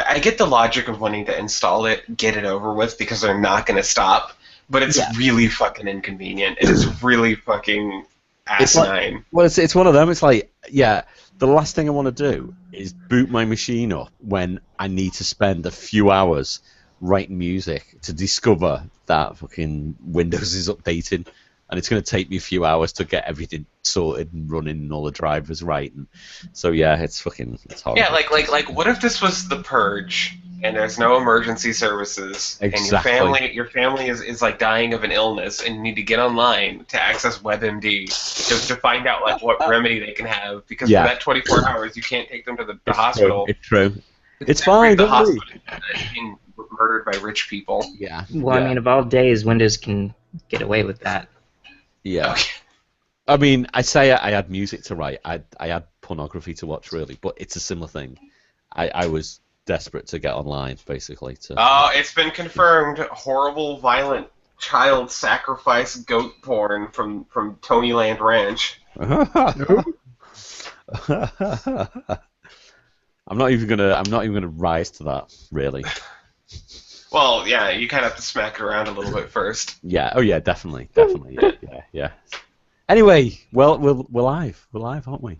I get the logic of wanting to install it, get it over with, because they're not going to stop. But it's really fucking inconvenient. It is really fucking asinine. It's one of them. It's like, yeah, the last thing I want to do is boot my machine up when I need to spend a few hours writing music to discover that fucking Windows is updating, and it's going to take me a few hours to get everything sorted and running and all the drivers right. And so yeah, it's horrible. Yeah, like what if this was The Purge and there's no emergency services Exactly. and your family is like dying of an illness and you need to get online to access WebMD to find out like what remedy they can have, because for that 24 hours you can't take them to the hospital. It's true. It's fine. The Don't worry. hospital is being murdered by rich people. Yeah. Well, I mean, of all days, Windows can get away with that. Yeah. Okay. I mean, I say I had music to write. I had pornography to watch, really, but it's a similar thing. I was desperate to get online, basically. Oh, it's been confirmed. Horrible, violent child sacrifice goat porn from Tonyland Ranch. I'm not even gonna rise to that, really. Well, yeah, you kind of have to smack it around a little bit first. Yeah. Oh, yeah. Definitely. Yeah. Anyway, well, we're live. We're live, aren't we?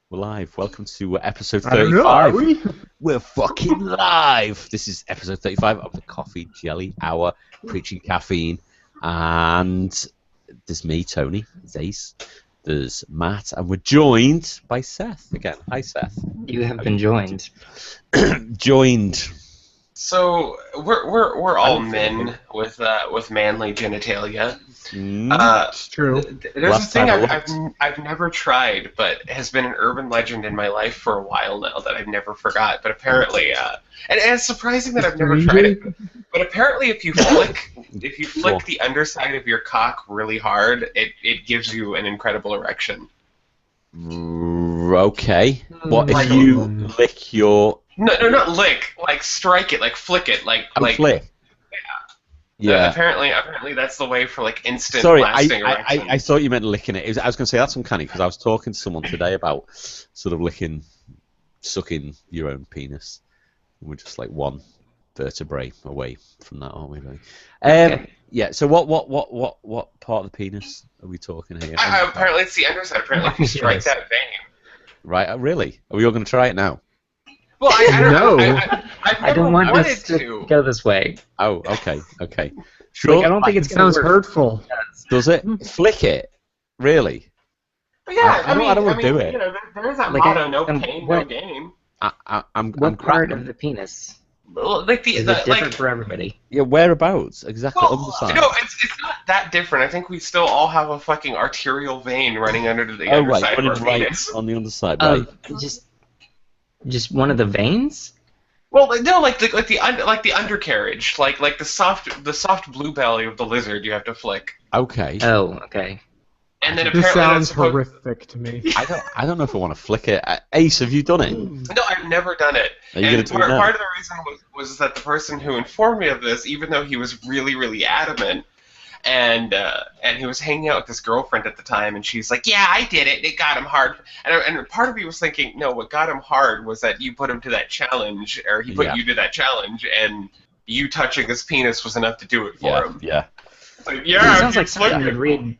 We're live. Welcome to episode 35. I don't know, are we? We're fucking live. This is episode 35 of the Coffee Jelly Hour, preaching caffeine, and there's me, Tony. There's Ace. There's Matt, and we're joined by Seth again. Hi, Seth. You have been joined. Joined. So we're all men with manly genitalia. It's true. There's a thing I've never tried, but has been an urban legend in my life for a while now that I've never forgot. But apparently, and it's surprising that I've never tried it. But apparently, if you flick the underside of your cock really hard, it gives you an incredible erection. Okay. What if you lick your? No, not lick. Like strike it. Like flick it. Like flick. Yeah. Apparently that's the way for like instant Sorry, lasting erection. I thought you meant licking it. I was going to say that's uncanny because I was talking to someone today about sort of sucking your own penis. We're just like one vertebrae away from that, aren't we? Really? Okay. Yeah. So what part of the penis are we talking here? Apparently it's the underside. Apparently if you strike that vein. Right. Really? Are we all going to try it now? Well, I don't know. I don't want this to go this way. Oh, okay. Sure. Like, I don't think it sounds hurtful. Does it? Flick it? Really? But yeah, I don't want to do it. You know, there's that motto: no pain, no gain. I'm part of the penis? Like Is it different for everybody? Yeah, whereabouts exactly? Well, underside. no, it's not that different. I think we still all have a fucking arterial vein running under the underside of our penis. On the underside, right? Just one of the veins? Well, no, like the undercarriage, like the soft blue belly of the lizard. You have to flick. Okay. Oh, okay. And then This apparently sounds horrific to me. I don't know if I want to flick it. Ace, have you done it? No, I've never done it. Are you and gonna do it now? part of the reason was that the person who informed me of this, even though he was really, really adamant, and he was hanging out with his girlfriend at the time, and she's like, "Yeah, I did it. It got him hard." And part of me was thinking, no, what got him hard was that you put him to that challenge, or he put you to that challenge, and you touching his penis was enough to do it for him. Yeah. Like, yeah, It sounds like something you'd read.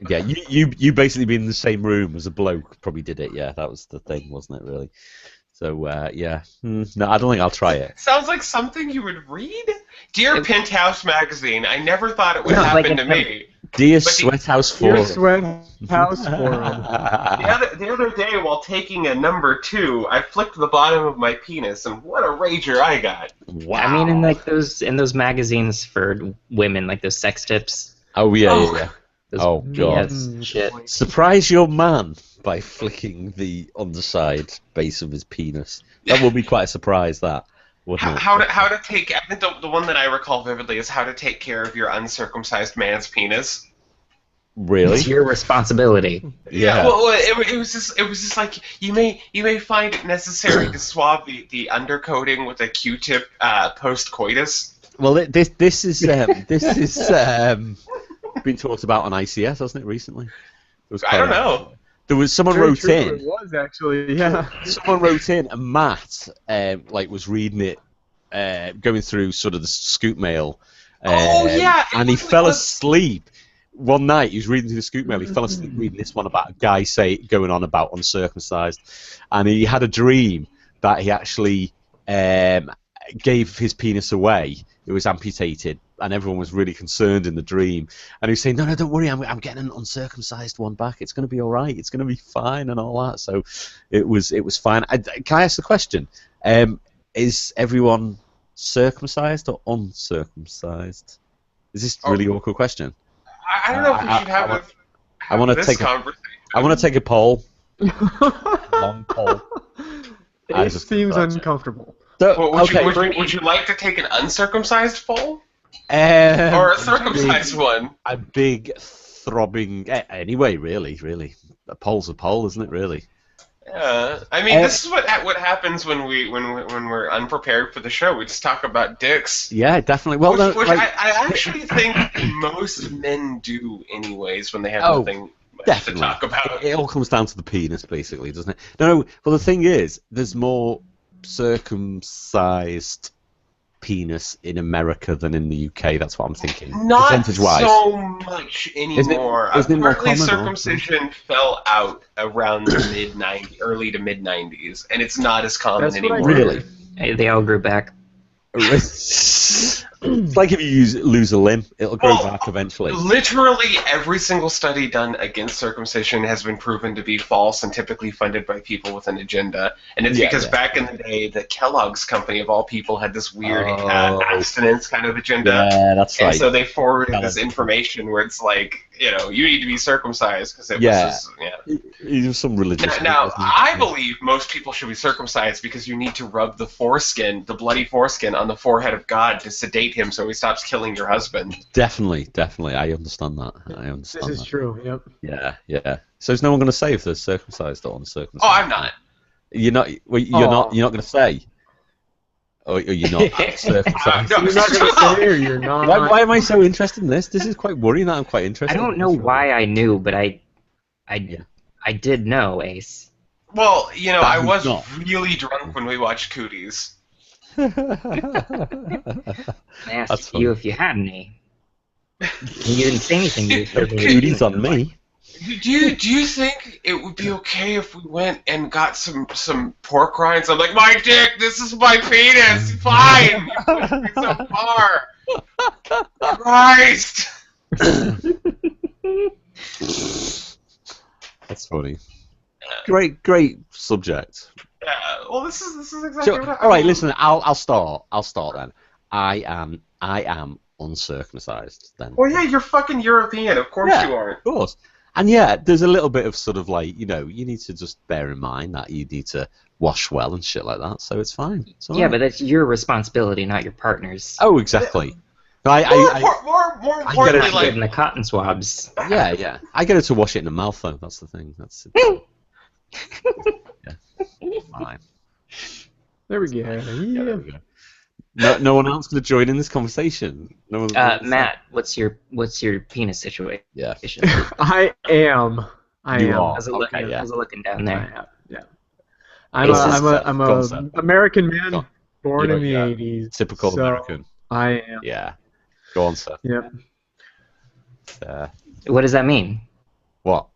Yeah, you basically being in the same room as a bloke probably did it. Yeah, that was the thing, wasn't it? Really. So yeah, no, I don't think I'll try it. Sounds like something you would read. Dear Penthouse Magazine, I never thought it would happen to me. Dear Sweathouse Forum. Dear Sweathouse Forum. The other day, while taking a number 2, I flicked the bottom of my penis, and what a rager I got! Wow. I mean, in those magazines for women, like those sex tips. Oh yeah. Those Oh god. Shit. Surprise your man by flicking the underside base of his penis. That would be quite a surprise. That. How to take? I think the one that I recall vividly is how to take care of your uncircumcised man's penis. Really? It's your responsibility. Yeah. Well, it was just like you may find it necessary to swab the undercoating with a Q-tip post coitus. Well, this is been talked about on ICS, hasn't it, recently? I don't know. There was someone Very wrote true, in. It was actually, yeah. Someone wrote in, and Matt was reading it, going through sort of the Scoop Mail. And he fell asleep one night. He was reading through the Scoop Mail. He fell asleep reading this one about a guy going on about uncircumcised, and he had a dream that he actually gave his penis away. It was amputated, and everyone was really concerned in the dream. And he was saying, "No, don't worry. I'm getting an uncircumcised one back. It's going to be all right. It's going to be fine, and all that." So it was fine. Can I ask the question? Is everyone circumcised or uncircumcised? Is this a really awkward question? I don't know if we should have this conversation. I want to take a poll. Long poll. It seems uncomfortable. So, would you like to take an uncircumcised poll? Or a circumcised one? A big throbbing... Anyway, really. A poll's a poll, isn't it, really? Yeah, I mean, this is what happens when we're unprepared for the show. We just talk about dicks. Yeah, definitely. Well, I actually think most men do, anyways, when they have nothing to talk about. It all comes down to the penis, basically, doesn't it? No. Well, the thing is, there's more circumcised penis in America than in the UK. That's what I'm thinking. Not percentage-wise. so much anymore. Isn't it more Apparently, common, circumcision fell out around the early to mid 90s, and it's not as common anymore. Really? They all grew back. It's like if you lose a limb, it'll grow back eventually. Literally every single study done against circumcision has been proven to be false and typically funded by people with an agenda. And it's because back in the day, the Kellogg's company, of all people, had this weird abstinence kind of agenda. Yeah, that's right. And so they forwarded this information where it's like, you need to be circumcised because it was just some religious. Now, I believe most people should be circumcised because you need to rub the foreskin, the bloody foreskin, on the forehead of God to sedate him so he stops killing your husband. Definitely. I understand that. This is true. Yep. Yeah. So is no one going to say if they're circumcised or uncircumcised? Oh, I'm not. You're not. You're not going to say. Or you're not circumcised. You're not going to say, or you're not. Why am I so interested in this? This is quite worrying. That I'm quite interested. I don't know why I knew, but I did know, Ace. Well, I was really drunk when we watched Cooties. I asked you if you had any. You didn't say anything. You said Cooties on me. Do you think it would be okay if we went and got some pork rinds? I'm like, my dick, this is my penis. Fine. You pushed me so far. Christ. That's funny. Great subject. Yeah. Well, this is exactly what happened. All right, listen. I'll start then. I am uncircumcised then. Well, yeah, you're fucking European. Of course you are. Of course. And yeah, there's a little bit of sort of like, you need to just bear in mind that you need to wash well and shit like that, so it's fine. It's all right. But that's your responsibility, not your partner's. Oh, exactly. More importantly, like in the cotton swabs. Yeah. I get her to wash it in the mouth, though. That's the thing. That's it. Yeah. Fine. There we go. Yeah. No one else going to join in this conversation. No one. Matt, what's your penis situation? Yeah. I am. How's it looking down there? Yeah. I'm a American man born in the 80s. Typical American. I am. Yeah. Go on, Seth. Yep. What does that mean? What?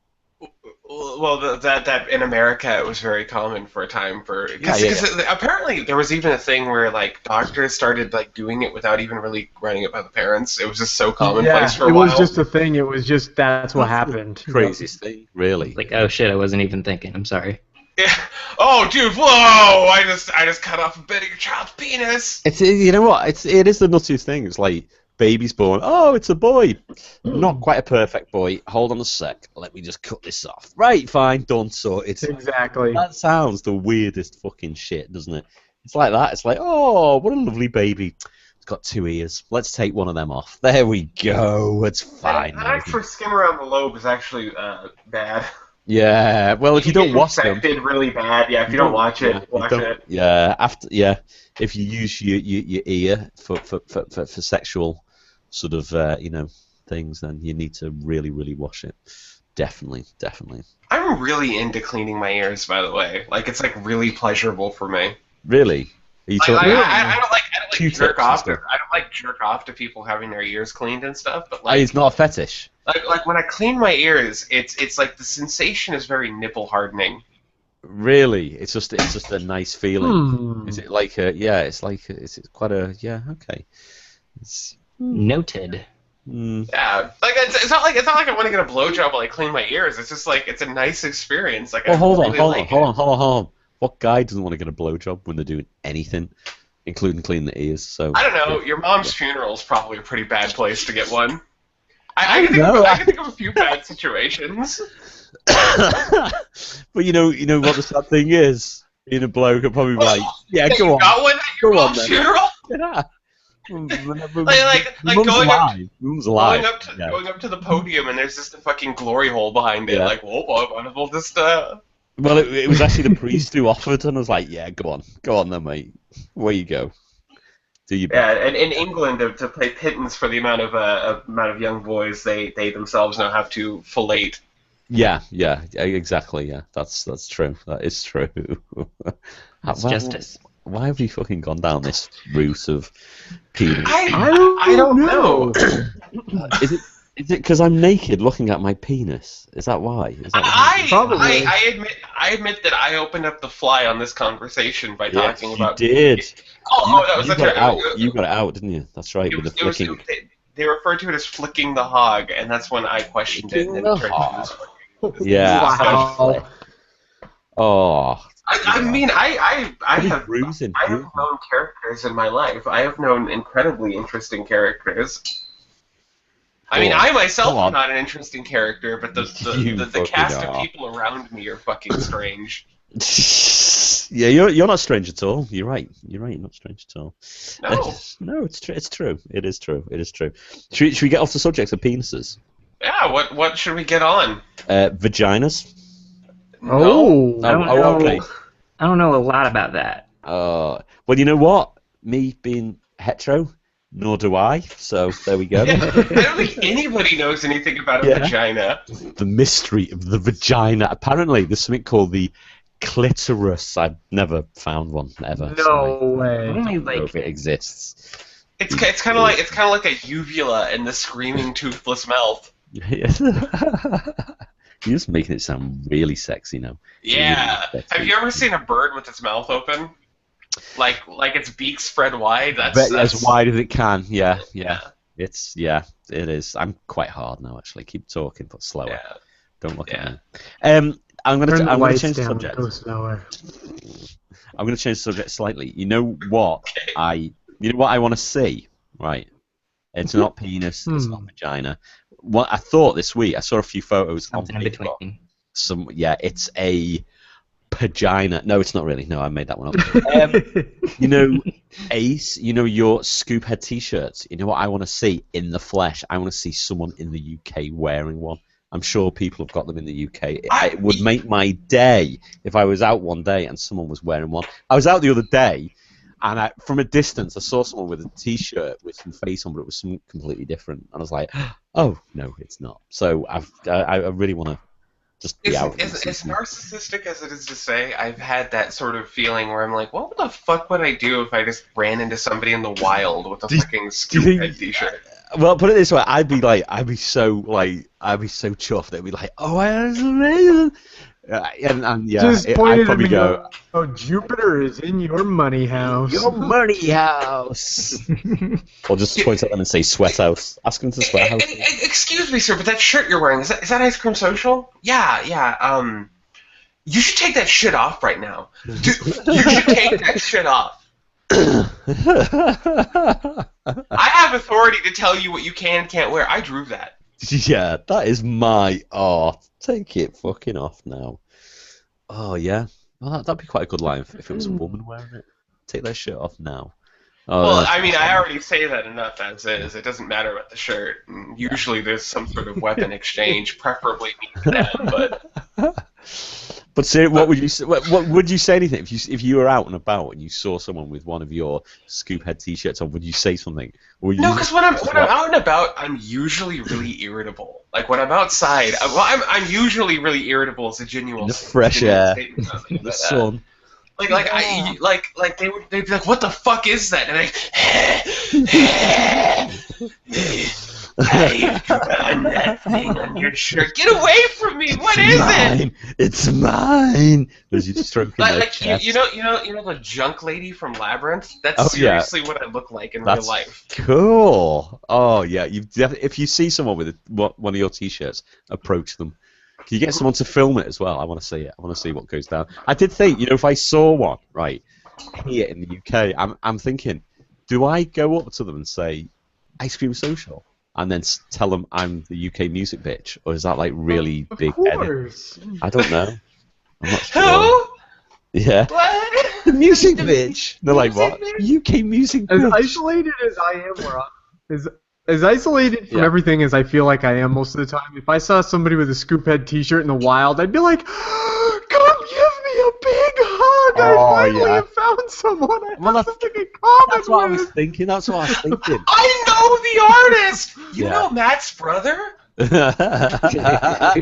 Well, that in America it was very common for a time because apparently there was even a thing where like doctors started like doing it without even really running it by the parents. It was just so commonplace for a while. It was just a thing. It was just that's what happened. Craziest thing, really. Like, oh shit, I wasn't even thinking. I'm sorry. Yeah. Oh, dude, whoa! I just cut off a bit of your child's penis. It's you know what? It is the nuttiest thing. It's like baby's born. Oh, it's a boy. Not quite a perfect boy. Hold on a sec. Let me just cut this off. Right, fine, done, sorted. Exactly. That sounds the weirdest fucking shit, doesn't it? It's like that. It's like, oh, what a lovely baby. It's got 2 ears. Let's take one of them off. There we go. It's fine. That extra skin around the lobe is actually bad. Yeah, well, if you don't watch them, did really bad. Yeah, if you don't watch it, watch it. Yeah, if you use your ear for sexual sort of things, then you need to really wash it. Definitely. I'm really into cleaning my ears, by the way. Like, it's like really pleasurable for me. Really? Are you Like, talking about I don't like Q-tips jerk and off. stuff? I don't like jerk off to people having their ears cleaned and stuff. But Oh, like, it's not a fetish. like when I clean my ears, it's like the sensation is very nipple hardening. Really? It's just a nice feeling. Is it like a it's quite a okay. It's, Noted. Yeah, like it's not like I want to get a blowjob while I clean my ears. It's just like it's a nice experience. Like, well, hold really on. like Hold on. What guy doesn't want to get a blowjob when they're doing anything, including cleaning the ears? So I don't know. Your mom's funeral is probably a pretty bad place to get one. I can think of a few bad situations. But you know what the sad thing is? Being a bloke, I'm probably like, yeah, That go you on. got one at your Go on, mom's then. funeral? Yeah. Like Mum's going alive. Mum's alive. Going up to the podium and there's just a fucking glory hole behind it. Yeah. Like, whoa, we'll just Well, it was actually the priest who offered, and I was like, yeah, go on then, mate. Where you go. Do your best. Yeah, and in England, to pay pittance for the amount of young boys they themselves now have to fillate. Yeah, exactly. Yeah, that's true. That is true. It's justice. Why have we fucking gone down this route of penis? I don't know. Is it because I'm naked looking at my penis? Is that why? I admit that I opened up the fly on this conversation by talking about. You did. That was you got it out. You got it out, didn't you? That's right. With the flicking. They referred to it as flicking the hog, and that's when I questioned it. And then it turned into this. Yeah. Wow. Oh. I mean, I have bruising. known characters in my life. I have known incredibly interesting characters. I mean, I myself am not an interesting character, but the cast of people around me are fucking strange. Yeah, you're not strange at all. You're right. You're not strange at all. No. No, it's true. It is true. Should we get off the subject of penises? Yeah. What should we get on? Vaginas. No. Okay. I don't know a lot about that. Well, you know what? Me being hetero, nor do I. So there we go. I don't think anybody knows anything about a vagina. The mystery of the vagina. Apparently, there's something called the clitoris. I've never found one ever. No way. I don't know if it exists. It's kind of like a uvula in the screaming toothless mouth. You're just making it sound really sexy now. Yeah. Really sexy. Have you ever seen a bird with its mouth open? Like its beak spread wide? That's as wide as it can. Yeah. It is. I'm quite hard now, actually. Keep talking, but slower. Yeah. Don't look at me. I'm gonna change the subject. Go slower. I'm gonna change the subject slightly. You know what? I want to see. Right. It's not penis. It's not vagina. What I thought this week, I saw a few photos Something on in Facebook. between. It's a pagina. No, it's not really. No, I made that one up. You know, Ace. You know your scoop head T-shirts. You know what I want to see in the flesh? I want to see someone in the UK wearing one. I'm sure people have got them in the UK. It would make my day if I was out one day and someone was wearing one. I was out the other day. And from a distance, I saw someone with a T-shirt with some face on, but it was something completely different. And I was like, "Oh no, it's not." So I really want to just be out. As narcissistic as it is to say, I've had that sort of feeling where I'm like, "What the fuck would I do if I just ran into somebody in the wild with a fucking scoop head T-shirt?" Well, put it this way, I'd be so chuffed. They'd be like, "Oh, that's amazing." And just I'd pointed probably at me go, "Oh, Jupiter is in your money house." Your money house. Or just point at them and say sweat house. Ask them to sweat house. Excuse me, sir, but that shirt you're wearing, is that Ice Cream Social? Yeah. You should take that shit off right now. You should take that shit off. I have authority to tell you what you can and can't wear. I drew that. Yeah, that is my art. Take it fucking off now. Oh, yeah. Well, that'd be quite a good line if it was a woman wearing it. Take that shirt off now. Oh, well, I mean, I already say that enough as is. It doesn't matter about the shirt. And usually there's some sort of weapon exchange, preferably me to them, but... But say, what would you say? What would you say anything if you were out and about and you saw someone with one of your Scoop Head T-shirts on? Would you say something? No, because when I'm out and about, I'm usually really irritable. Like when I'm outside, I'm usually really irritable as a genuine. The fresh air, the sun. Like they'd be like, "What the fuck is that?" And you've done that thing on your shirt. Get away from me! What is it? It's mine. Was you stroking you know the junk lady from Labyrinth? That's seriously what I look like in real life. Cool. Oh yeah, if you see someone with one of your T-shirts, approach them. Can you get someone to film it as well? I want to see it. I want to see what goes down. I did think, if I saw one right here in the UK, I'm thinking, do I go up to them and say, "Ice Cream Social," and then tell them I'm the UK music bitch, or is that like really big edit? I don't know. I'm not sure. Who? Yeah. What? The music bitch. They're like, what? UK music bitch. As isolated as I am, as isolated from everything as I feel like I am most of the time, if I saw somebody with a Scoop Head T-shirt in the wild, I'd be like, "Come give me a big hug! I finally have found someone I have something in common That's what with." I was thinking. That's what I was thinking. I know the artist. You know Matt's brother. Yeah,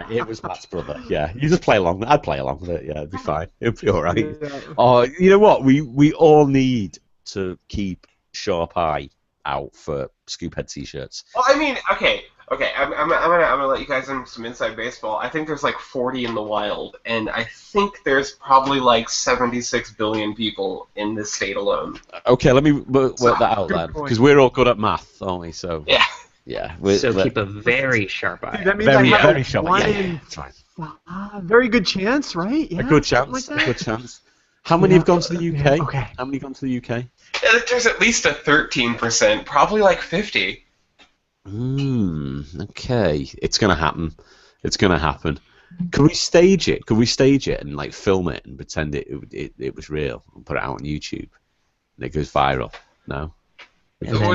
it was Matt's brother. Yeah, you just play along. I'd play along with it. Yeah, it'd be fine. It'd be all right. Yeah. Oh, you know what? We all need to keep sharp eye out for Scoop Head T-shirts. Well, I mean, okay. I'm gonna let you guys in some inside baseball. I think there's like 40 in the wild, and I think there's probably like 76 billion people in this state alone. Okay, let me work that out then, because we're all good at math, aren't we? So yeah. So keep a very sharp eye. That means very sharp. Very good chance, right? Yeah, a good chance. like a good chance. How many have gone to the UK? Yeah, okay. How many have gone to the UK? Yeah, there's at least a 13%, probably like 50. Okay. It's gonna happen. It's gonna happen. Could we stage it? Could we stage it and like film it and pretend it was real and put it out on YouTube and it goes viral? No.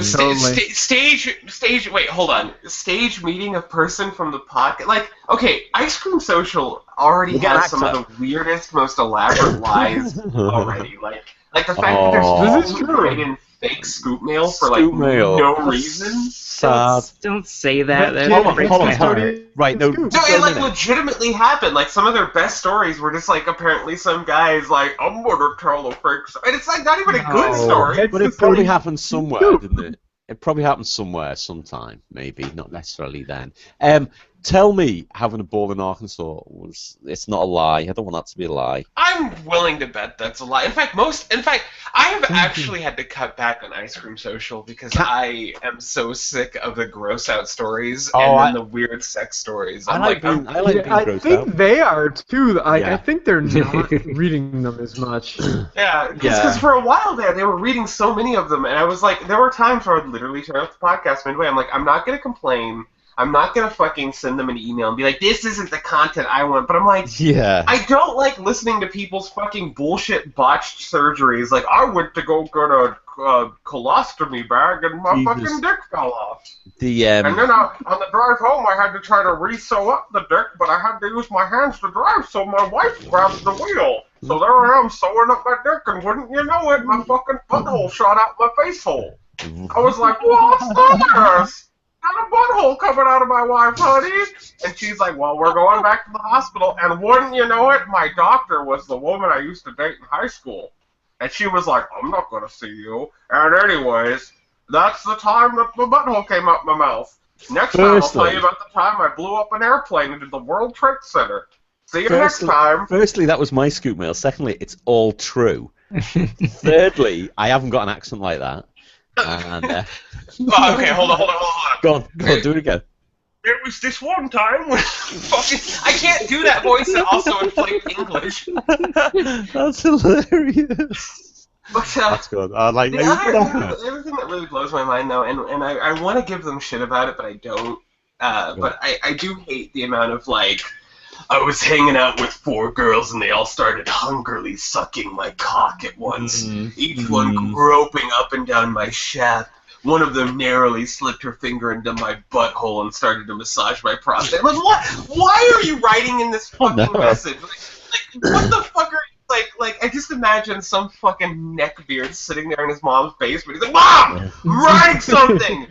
Stage. Wait, hold on. Stage meeting a person from the podcast. Like, okay, Ice Cream Social already has some of the weirdest, most elaborate lies already. Like the fact that there's writing fake scoop mail for no reason. Sad. Don't say that. Hold on. Right, no. No, it legitimately happened. Like some of their best stories were just like apparently some guy's like, "I'm gonna tell a fake story," and it's like not even a good story. But it probably happened somewhere, didn't it? It probably happened somewhere, sometime, maybe, not necessarily then. Tell me, having a ball in Arkansas it's not a lie. I don't want that to be a lie. I'm willing to bet that's a lie. In fact, I have actually had to cut back on Ice Cream Social because I am so sick of the gross out stories and the weird sex stories. I think they are too. I think they're not reading them as much. Yeah, because for a while there, they were reading so many of them, and I was like, there were times where I would literally turn off the podcast midway. I'm like, I'm not going to complain. I'm not going to fucking send them an email and be like, this isn't the content I want. But I'm like, I don't like listening to people's fucking bullshit botched surgeries. Like, I went to go get a colostomy bag and my fucking dick fell off. And then on the drive home, I had to try to re-sew up the dick, but I had to use my hands to drive, so my wife grabbed the wheel. So there I am sewing up my dick, and wouldn't you know it, my fucking butthole shot out my face hole. I was like, what's this? Got a butthole coming out of my wife, honey. And she's like, well, we're going back to the hospital. And wouldn't you know it, my doctor was the woman I used to date in high school. And she was like, I'm not going to see you. And anyways, that's the time that the butthole came out my mouth. Next time, I'll tell you about the time I blew up an airplane into the World Trade Center. See you next time. Firstly, that was my scoop mail. Secondly, it's all true. Thirdly, I haven't got an accent like that. And, okay, hold on. Go on, do it again. There was this one time when I can't do that voice and also in plain English. That's hilarious. But, that's good. I like the other thing that really blows my mind, though, and I want to give them shit about it, but I don't. But I do hate the amount of, like, I was hanging out with 4 girls and they all started hungrily sucking my cock at once, each one groping up and down my shaft one of them narrowly slipped her finger into my butthole and started to massage my prostate. I'm like, what? Why are you writing in this fucking message? Like, what the fuck are you? Like, I just imagine some fucking neckbeard sitting there in his mom's basement. He's like, Mom, I'm writing something.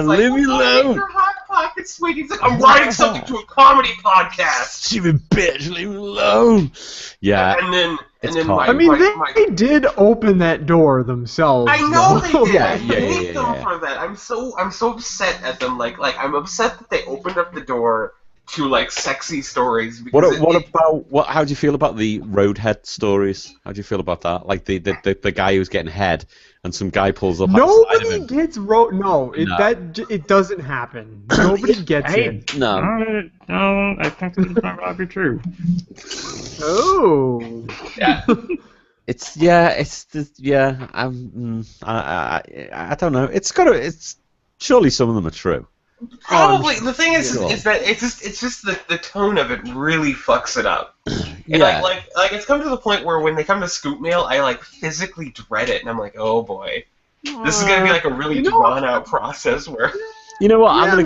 Leave me alone. Your hot pocket, sweetie. He's like, I'm writing something to a comedy podcast. Stupid bitch, leave me alone. Yeah. And then they did open that door themselves. I know they did. Yeah, I hate them for that. I'm so upset at them. Like I'm upset that they opened up the door to like sexy stories. How do you feel about the roadhead stories? How do you feel about that? Like the guy who's getting head and some guy pulls up. Nobody gets it doesn't happen. Nobody gets it. No, I think this might not be true. Oh. Yeah. I don't know. It's surely some of them are true. Probably. The thing is that it's just the tone of it really fucks it up. And like it's come to the point where when they come to scoop mail, I like physically dread it, and I'm like, oh boy, this is gonna be like a really drawn out process where. You know what? I'm gonna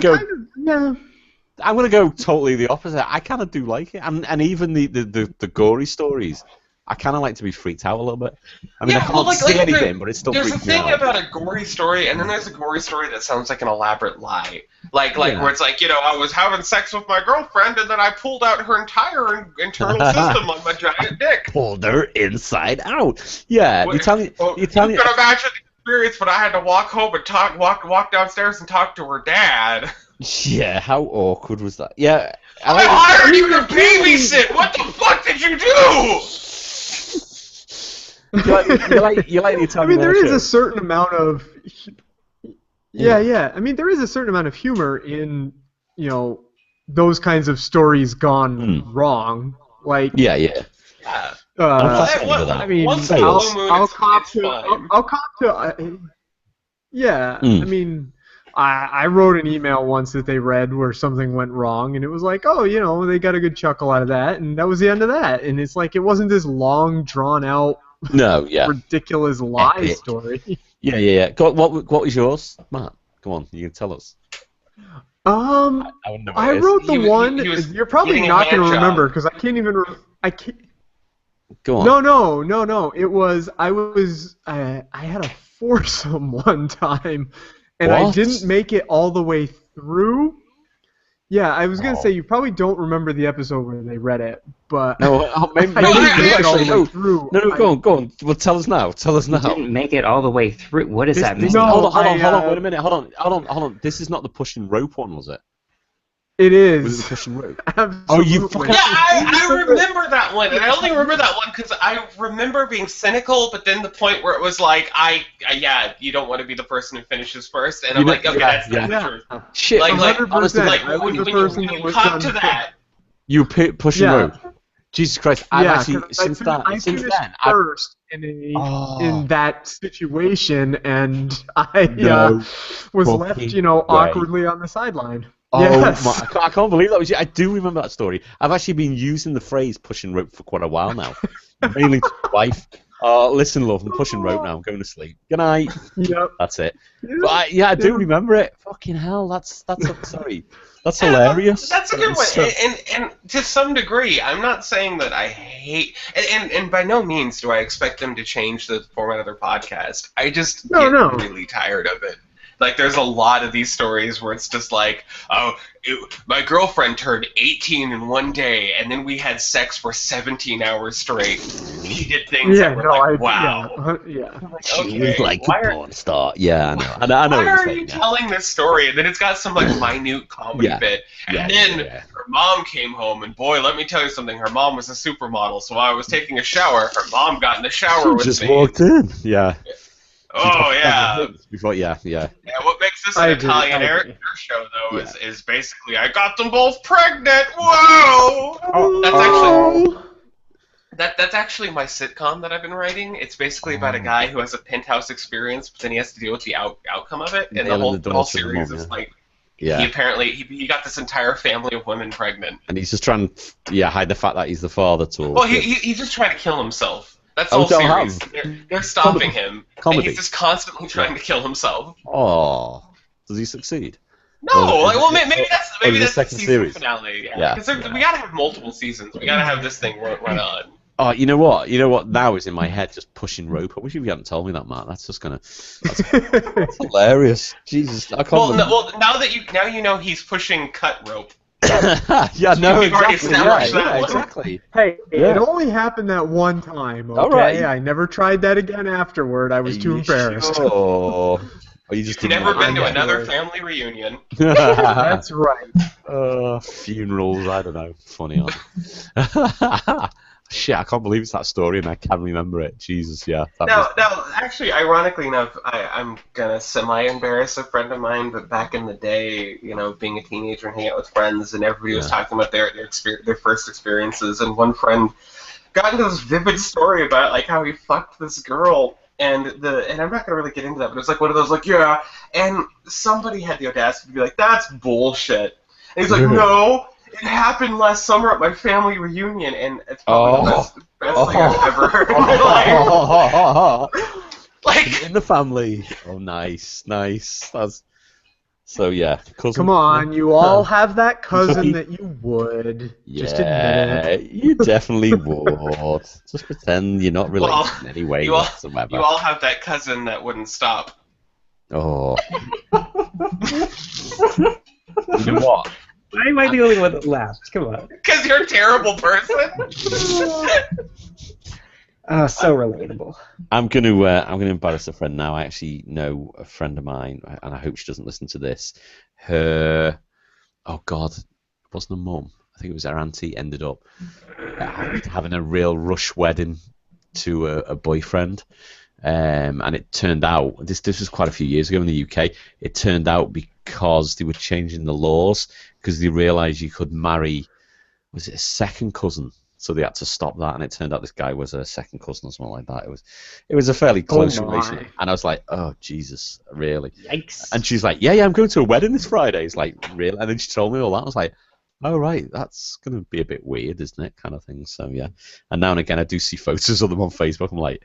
go totally the opposite. I kind of do like it, and even the gory stories. I kind of like to be freaked out a little bit. I mean, I can't see anything, but it's still freaks me out. There's a thing about a gory story, and then there's a gory story that sounds like an elaborate lie. Like where it's like, I was having sex with my girlfriend, and then I pulled out her entire internal system on my giant dick. Pulled her inside out. Yeah, you tell me. You can imagine the experience, but I had to walk home and walk downstairs and talk to her dad. Yeah, how awkward was that? Yeah. I hired you to babysit! What the fuck did you do? You like I mean, there is a certain amount of I mean, there is a certain amount of humor in those kinds of stories gone wrong. Like I mean, I'll cop to. Yeah, I mean, I wrote an email once that they read where something went wrong, and it was like, oh, they got a good chuckle out of that, and that was the end of that. And it's like it wasn't this long, drawn out. Ridiculous lie story. Yeah. What was yours, Matt? Come on, you can tell us. I wrote the one. You're probably not going to remember because I can't even. I can't. Go on. No. It was I had a foursome one time, and I didn't make it all the way through. Yeah, I was gonna say you probably don't remember the episode where they read it, but maybe through. No, go on. Well, tell us now. You didn't make it all the way through. What does that mean? Hold on. Wait a minute. Hold on. This is not the pushing rope one, was it? It is. Was it the pushing rope? Absolutely. Oh, you fucking. Yeah, I remember that one, and I only remember that one because I remember being cynical, but then the point where it was like, you don't want to be the person who finishes first, and I'm like, okay, that's true. Shit, honestly, when you come to that, you pushing rope. Jesus Christ! I've actually since then first in that situation, and I was left, awkwardly on the sideline. Oh my! I can't believe that was you. I do remember that story. I've actually been using the phrase "pushing rope" for quite a while now. Mainly to my wife. Listen, love, I'm pushing rope now. I'm going to sleep. Good night. Yep. That's it. But I do remember it. Fucking hell, that's sorry. That's hilarious. That's a good one. And to some degree, I'm not saying that I hate, and by no means do I expect them to change the format of their podcast. I just get really tired of it. Like, there's a lot of these stories where it's just like, my girlfriend turned 18 in one day, and then we had sex for 17 hours straight. He did things that were wow. She was like a porn star. Yeah, I know. Why are you telling this story? And then it's got some, like, minute comedy bit. And then her mom came home, and boy, let me tell you something. Her mom was a supermodel, so while I was taking a shower, her mom got in the shower with me. Just walked in. Yeah. Oh, yeah. Before, yeah. What makes this an Italian air show, though, is basically, I got them both pregnant. Whoa! That's actually my sitcom that I've been writing. It's basically about a guy who has a penthouse experience, but then he has to deal with the outcome of it. And the whole series is like, he got this entire family of women pregnant. And he's just trying to hide the fact that he's the father to all. Well, he's just trying to kill himself. That's Oh, all they'll series. have. They're stopping him, and Comedy. he's just constantly trying to kill himself. Oh, does he succeed? No, Or is like, it- well, maybe that's or is it the second season series? finale. Yeah, Because yeah. we gotta have multiple seasons. We gotta have this thing run on. Oh, you know what? You know what? Now is in my head just pushing rope. I wish you hadn't told me that, Matt. That's just gonna. That's hilarious. Jesus, I can't. Well, now you know he's pushing cut rope. Yeah, no, We've already exactly. established that one. Exactly. Hey, Yeah. it only happened that one time, okay? All right. I never tried that again afterward. I was Are too you embarrassed. Sure? Or you just didn't Never like been to it? another family reunion. That's right. Funerals, I don't know. Funny, aren't they? Shit, I can't believe it's that story and I can't remember it. Jesus, yeah. Now, actually, ironically enough, I'm gonna semi-embarrass a friend of mine, but back in the day, you know, being a teenager and hanging out with friends, and everybody was talking about their first experiences, and one friend got into this vivid story about like how he fucked this girl, and I'm not gonna really get into that, but it was like one of those like, yeah, and somebody had the audacity to be like, that's bullshit, and he's like, no. It happened last summer at my family reunion, and it's probably the best thing I've ever heard in my life. Like in the family. Oh, nice. That's so yeah. Cousin. Come on, you all have that cousin that you would. Just admit it. You definitely would. Just pretend you're not related in any way you whatsoever. all have that cousin that wouldn't stop. Oh. You know what? Why am I the only one that laughed? Come on. Because you're a terrible person. Oh, so relatable. I'm gonna embarrass a friend now. I actually know a friend of mine, and I hope she doesn't listen to this. Oh God, it wasn't her mum. I think it was her auntie. Ended up having a real rush wedding to a boyfriend, and it turned out this was quite a few years ago in the UK. It turned out because they were changing the laws because they realised you could marry, was it a second cousin? So they had to stop that, and it turned out this guy was a second cousin or something like that. It was a fairly close relation, and I was like, oh Jesus, really? Yikes! And she's like, yeah, I'm going to a wedding this Friday. It's like, really? And then she told me all that. I was like, oh right, that's going to be a bit weird, isn't it? Kind of thing. So yeah. And now and again, I do see photos of them on Facebook. I'm like,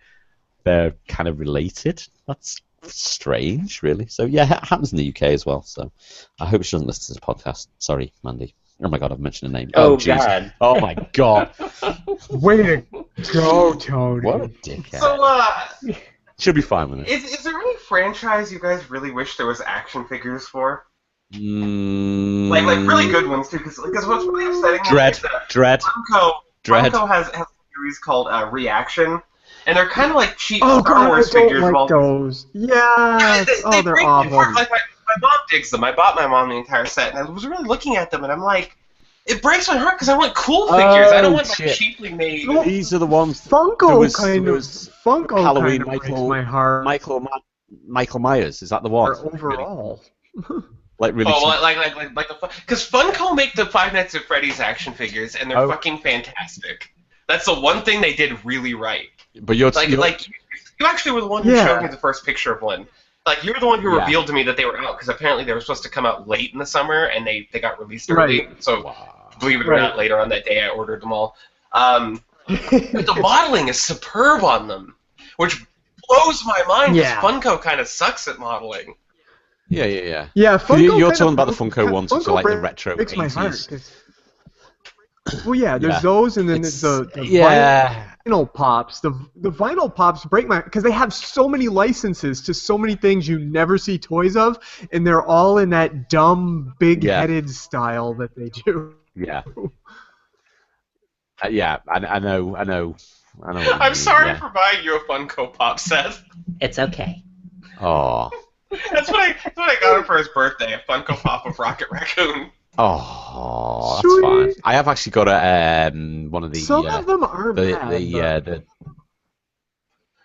they're kind of related. That's strange, really. So yeah, it happens in the UK as well. So I hope she doesn't listen to the podcast. Sorry, Mandy. Oh my God, I've mentioned a name. Oh jeez. God. Oh my God. Way to go, Tony. What a dickhead. So, she'll be fine with it. is there any franchise you guys really wish there was action figures for? Like really good ones too, because what's really upsetting is that Funko has a series called Reaction, and they're kind of like cheap Star Wars figures. I don't like those. Yeah. They're awful. Like my mom digs them. I bought my mom the entire set, and I was really looking at them, and I'm like, it breaks my heart because I want cool figures. I don't want like cheaply made. These are the ones. Funko Halloween. breaks my heart. Michael Myers. Is that the one? Or overall. Like really. Oh, like the because Funko make the Five Nights at Freddy's action figures, and they're fucking fantastic. That's the one thing they did really right. But you actually were the one who showed me the first picture of one. Like, you're the one who revealed to me that they were out, because apparently they were supposed to come out late in the summer, and they got released early. Right. So, believe it or not, later on that day I ordered them all. But the modeling is superb on them, which blows my mind, because Funko kind of sucks at modeling. Yeah. Yeah, Funko you're talking about the Funko ones, which are like the retro 80s. My heart. Well, yeah, there's those, and then there's the vinyl pops. The vinyl pops break my... Because they have so many licenses to so many things you never see toys of, and they're all in that dumb, big-headed style that they do. Yeah. I know. I'm sorry for buying you a Funko Pop, Seth. It's okay. Oh. That's what I got him for his birthday, a Funko Pop of Rocket Raccoon. Oh, that's fine. I have actually got one of the. Some of them are bad.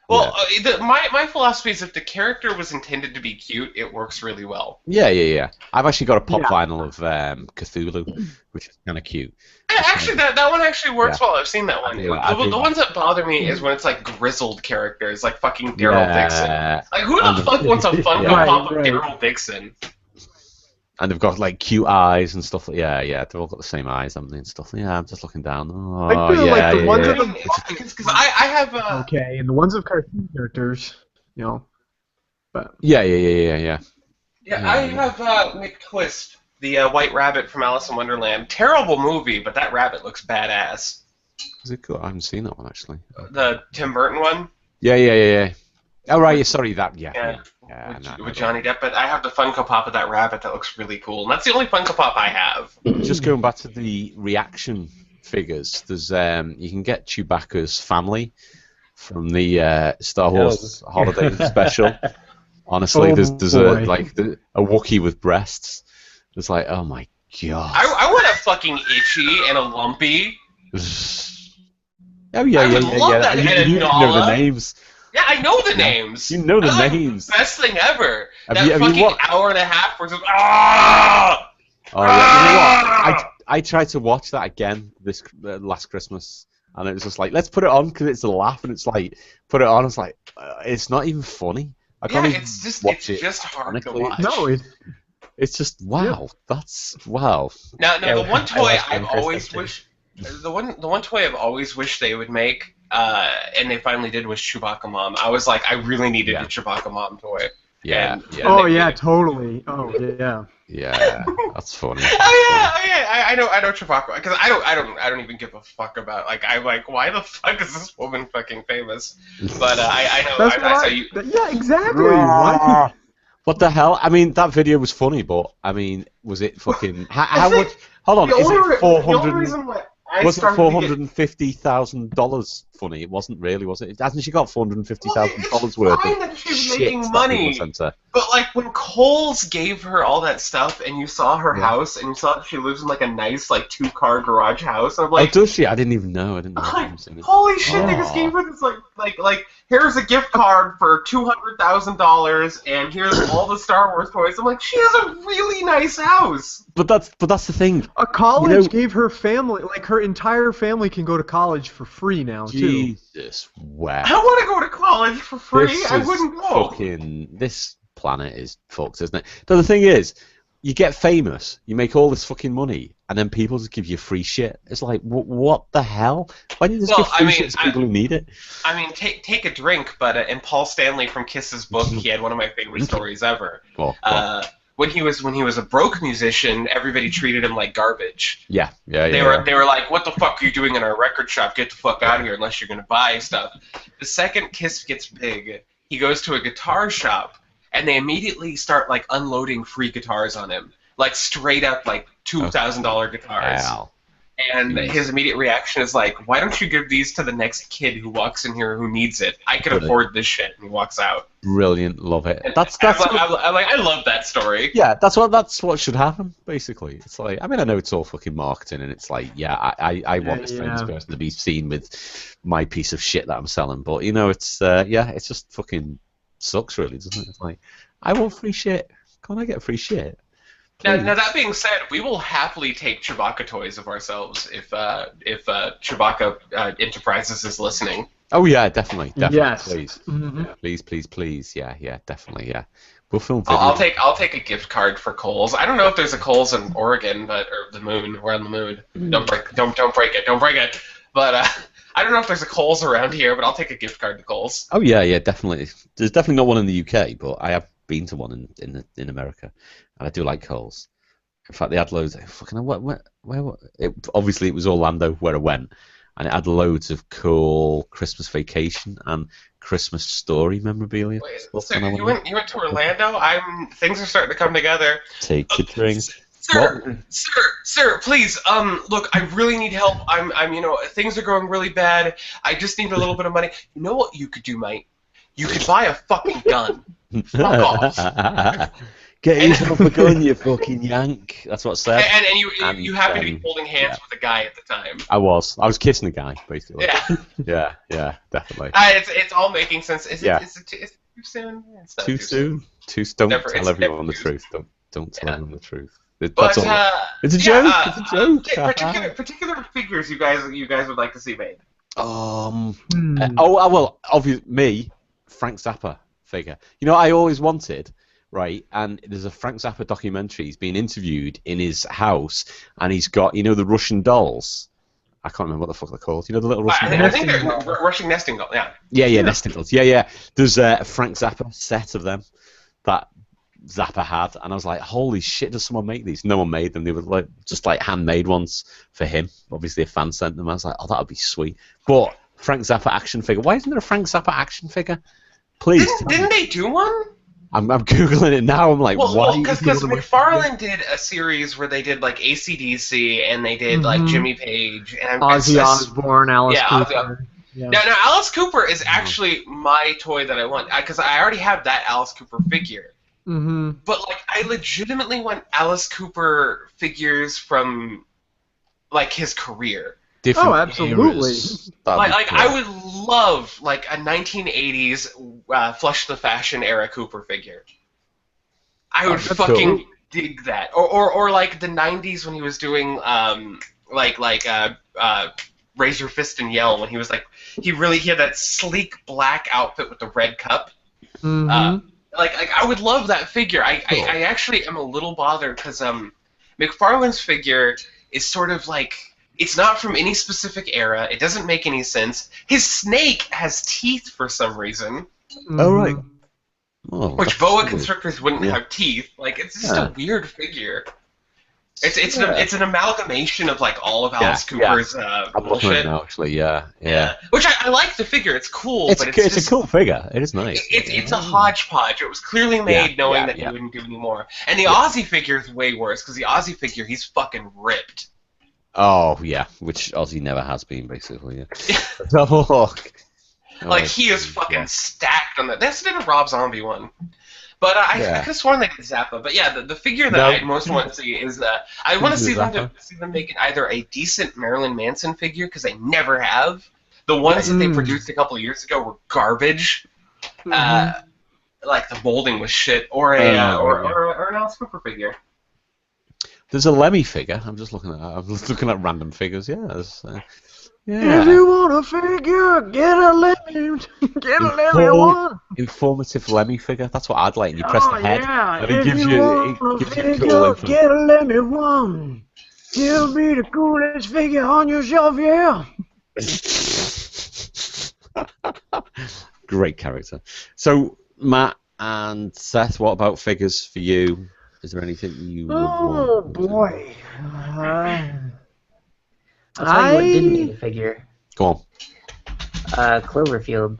My philosophy is if the character was intended to be cute, it works really well. Yeah. I've actually got a pop vinyl of Cthulhu, which is kind of cute. Actually, that one actually works well. I've seen that one. The ones that bother me is when it's like grizzled characters, like fucking Daryl Dixon. Like, who the fuck wants a Funko Pop of Daryl Dixon? And they've got like cute eyes and stuff. Yeah, they've all got the same eyes, haven't they, and stuff. Yeah, I'm just looking down. Oh, I feel yeah, like the ones yeah. of them. Because I have Okay, and the ones of cartoon characters, you know. But Yeah. yeah, I have McTwist, the White Rabbit from Alice in Wonderland. Terrible movie, but that rabbit looks badass. Is it cool? I haven't seen that one actually. The Tim Burton one. Yeah. Oh right, sorry, that. Yeah. With Johnny Depp, but I have the Funko Pop of that rabbit that looks really cool, and that's the only Funko Pop I have. Just going back to the reaction figures, there's you can get Chewbacca's family from the Star Wars Holiday Special. Honestly, there's a Wookiee with breasts. It's like, oh my god. I want a fucking Itchy and a Lumpy. Oh yeah. And you know the names. Yeah, I know the names. You know the That's names. Like the best thing ever. Have that you fucking hour and a half where it's just, Oh yeah, you know what? I tried to watch that again this last Christmas, and it was just like, let's put it on because it's a laugh, and it's like, put it on. It's like, it's not even funny. I can't even watch it. It's just hard to watch. No, it's just wow. That's wow. Now the one toy I've always wished. The one toy I've always wished they would make, and they finally did, was Chewbacca Mom. I was like, I really needed a Chewbacca Mom toy. Yeah. Oh yeah, totally. Oh yeah. Yeah, that's funny. Oh yeah. I know Chewbacca, because I don't even give a fuck about, like, I'm like, why the fuck is this woman fucking famous? But I know. I saw you. Yeah, exactly. What? What the hell? I mean, that video was funny, but I mean, was it fucking? How much? Hold on, is it 400? Was it $450,000 funny? It wasn't really, was it? Hasn't she got $450,000 worth of that she's shit making money, but like when Kohl's gave her all that stuff, and you saw her house, and you saw that she lives in like a nice like 2-car garage house, and I'm like, oh, does she? I didn't even know. I didn't know. Holy shit! They just gave her this like here's a gift card for $200,000, and here's all the Star Wars toys. I'm like, she has a really nice house. But that's the thing. A college gave her family, like her entire family can go to college for free now too. Jesus, wow. I want to go to college for free. I wouldn't go. This planet is fucked, isn't it? But the thing is, you get famous, you make all this fucking money, and then people just give you free shit. It's like, what the hell? Why don't you just give free shit to people who need it? I mean, take a drink, but in Paul Stanley from Kiss's book, he had one of my favorite stories ever. When he was a broke musician, everybody treated him like garbage. Yeah. They were like, "What the fuck are you doing in our record shop? Get the fuck out of here unless you're gonna buy stuff." The second Kiss gets big, he goes to a guitar shop, and they immediately start like unloading free guitars on him, like straight up like $2,000 guitars. Wow. And his immediate reaction is like, "Why don't you give these to the next kid who walks in here who needs it? I can afford this shit." And he walks out. Brilliant, love it. And I love that story. Yeah, that's what should happen. Basically, it's like, I mean, I know it's all fucking marketing, and it's like, I want this famous person to be seen with my piece of shit that I'm selling, but you know, it's it's just fucking sucks, really, doesn't it? It's like, I want free shit. Can't I get free shit? Now that being said, we will happily take Chewbacca toys of ourselves if Chewbacca Enterprises is listening. Oh yeah, definitely, yes. Please, please, yeah, definitely, yeah. We'll film videos. I'll take a gift card for Kohl's. I don't know if there's a Kohl's in Oregon, or the moon. We're on the moon. Don't break it. But I don't know if there's a Kohl's around here, but I'll take a gift card to Kohl's. Oh yeah, definitely. There's definitely not one in the UK, but I have been to one in America, and I do like Kohl's. In fact, they had loads. Obviously, it was Orlando where I went, and it had loads of cool Christmas Vacation and Christmas Story memorabilia. Wait, so you went to Orlando? Things are starting to come together. Take a drink. Sir, please, look, I really need help. I'm, things are going really bad. I just need a little bit of money. You know what you could do, mate? You could buy a fucking gun. Fuck off. Get yourself a gun, you fucking yank. That's what Seth. And you happen to be holding hands with a guy at the time. I was kissing a guy, basically. Yeah. yeah, definitely. It's all making sense. Is it too soon? It's not too soon. Don't tell everyone the truth. Don't tell everyone the truth. It's a joke. It's a joke. Particular figures you guys would like to see made. Well, obviously me, Frank Zappa figure. You know, I always wanted right? And there's a Frank Zappa documentary. He's being interviewed in his house, and he's got, you know, the Russian dolls. I can't remember what the fuck they're called. You know, the little Russian dolls? I think they're Russian nesting dolls, yeah. Yeah, nesting dolls. Yeah. There's a Frank Zappa set of them that Zappa had, and I was like, holy shit, does someone make these? No one made them. They were like just like handmade ones for him. Obviously, a fan sent them. I was like, oh, that would be sweet. But Frank Zappa action figure. Why isn't there a Frank Zappa action figure? Please. Didn't they do one? I'm googling it now. I'm like, why? Because McFarlane did a series where they did like AC/DC and they did like Jimmy Page and Ozzy Osbourne, Alice Cooper. Yeah. Now Alice Cooper is actually my toy that I want because I already have that Alice Cooper figure. Mm-hmm. But like, I legitimately want Alice Cooper figures from like his career. Different absolutely. Like I would love like a 1980s flush the fashion era Cooper figure. I would fucking dig that. Or like the 90s when he was doing Razor Fist and Yell when he was like he had that sleek black outfit with the red cup. Mm-hmm. Like I would love that figure. I actually am a little bothered because McFarlane's figure is sort of like. It's not from any specific era. It doesn't make any sense. His snake has teeth for some reason. Oh, right. Oh, which boa constrictors wouldn't have teeth. Like, it's just a weird figure. It's an amalgamation of, like, all of Alice Cooper's I'm looking at it now, actually, yeah. Which I like the figure. It's cool, but it's a cool figure. It is nice. It's a hodgepodge. It was clearly made knowing that he wouldn't do any more. And the Ozzy figure is way worse, because the Ozzy figure, he's fucking ripped. Oh, yeah, which Ozzy never has been, basically, yeah. Like, he is fucking stacked on that. That's a Rob Zombie one. But I could have sworn they did Zappa. But yeah, the figure that I most want to see is I want to see them make either a decent Marilyn Manson figure, because they never have. The ones that they produced a couple of years ago were garbage. Like, the molding was shit. Or an Alice Cooper figure. There's a Lemmy figure. I'm just looking at random figures. Yeah. If you want a figure, get a Lemmy. Get a Lemmy one. Informative Lemmy figure. That's what I'd like. And you press the head, and it gives you cool information. Get a Lemmy one. It'll be the coolest figure on your shelf, yeah. Great character. So Matt and Seth, what about figures for you? Is there anything you would want? Oh boy. I'll tell you what didn't need a figure. Go on. Cloverfield.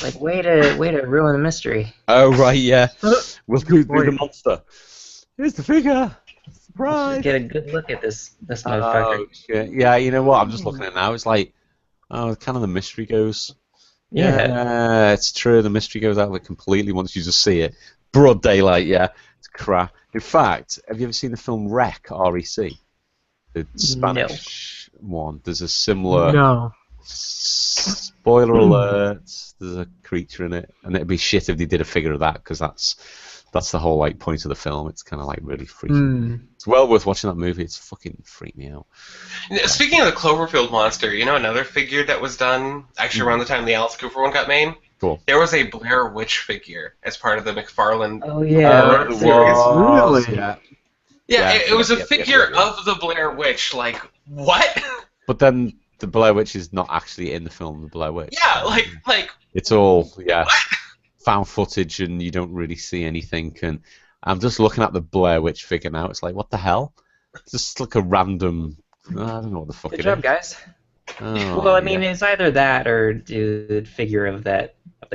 Like, way to ruin the mystery. Oh right, yeah. We'll do the monster. Here's the figure. Surprise. Get a good look at this motherfucker. Shit. Yeah, you know what? I'm just looking at it now. It's like, kind of the mystery goes. Yeah, it's true. The mystery goes out of it completely once you just see it. Broad daylight, yeah. It's crap. In fact, have you ever seen the film Wreck, R-E-C? The Spanish one. There's a similar... No. Spoiler alert. There's a creature in it. And it'd be shit if they did a figure of that, because that's the whole like point of the film. It's kind of like really freaky. It's well worth watching that movie. It's fucking freaked me out. Speaking of the Cloverfield monster, you know another figure that was done actually around the time the Alice Cooper one got made? Cool. There was a Blair Witch figure as part of the McFarlane series. Really? Yeah, it was a figure of the Blair Witch. Like, what? But then the Blair Witch is not actually in the film, the Blair Witch. Yeah, like it's all found footage, and you don't really see anything. And I'm just looking at the Blair Witch figure now. It's like, what the hell? It's just like a random. I don't know what the fuck Good it job, is. guys. Oh, well, I mean, it's either that or do the figure of the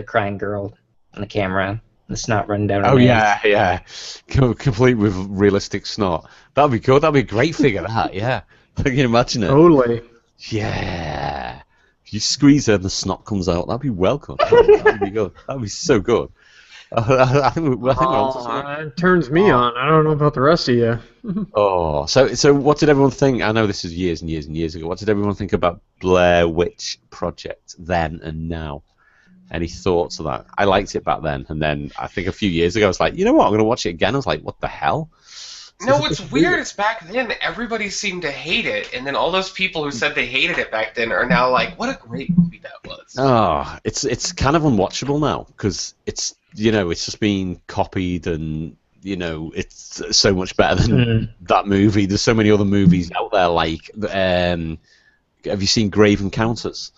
crying girl on the camera. The snot running down her nose. Yeah. Complete with realistic snot. That'd be cool. That'd be a great figure, that, yeah. Can you imagine it? Totally. Yeah. If you squeeze her and the snot comes out, that'd be welcome. That'd be good. That'd be so good. I think we're it turns me on. I don't know about the rest of you. So what did everyone think? I know this is years and years and years ago. What did everyone think about Blair Witch Project then and now? Any thoughts of that? I liked it back then, and then I think a few years ago I was like, you know what, I'm going to watch it again. I was like, what the hell? No, what's weird is back then everybody seemed to hate it, and then all those people who said they hated it back then are now like, what a great movie that was. Oh, it's kind of unwatchable now, because it's it's just been copied and it's so much better than that movie. There's so many other movies out there like have you seen Grave Encounters?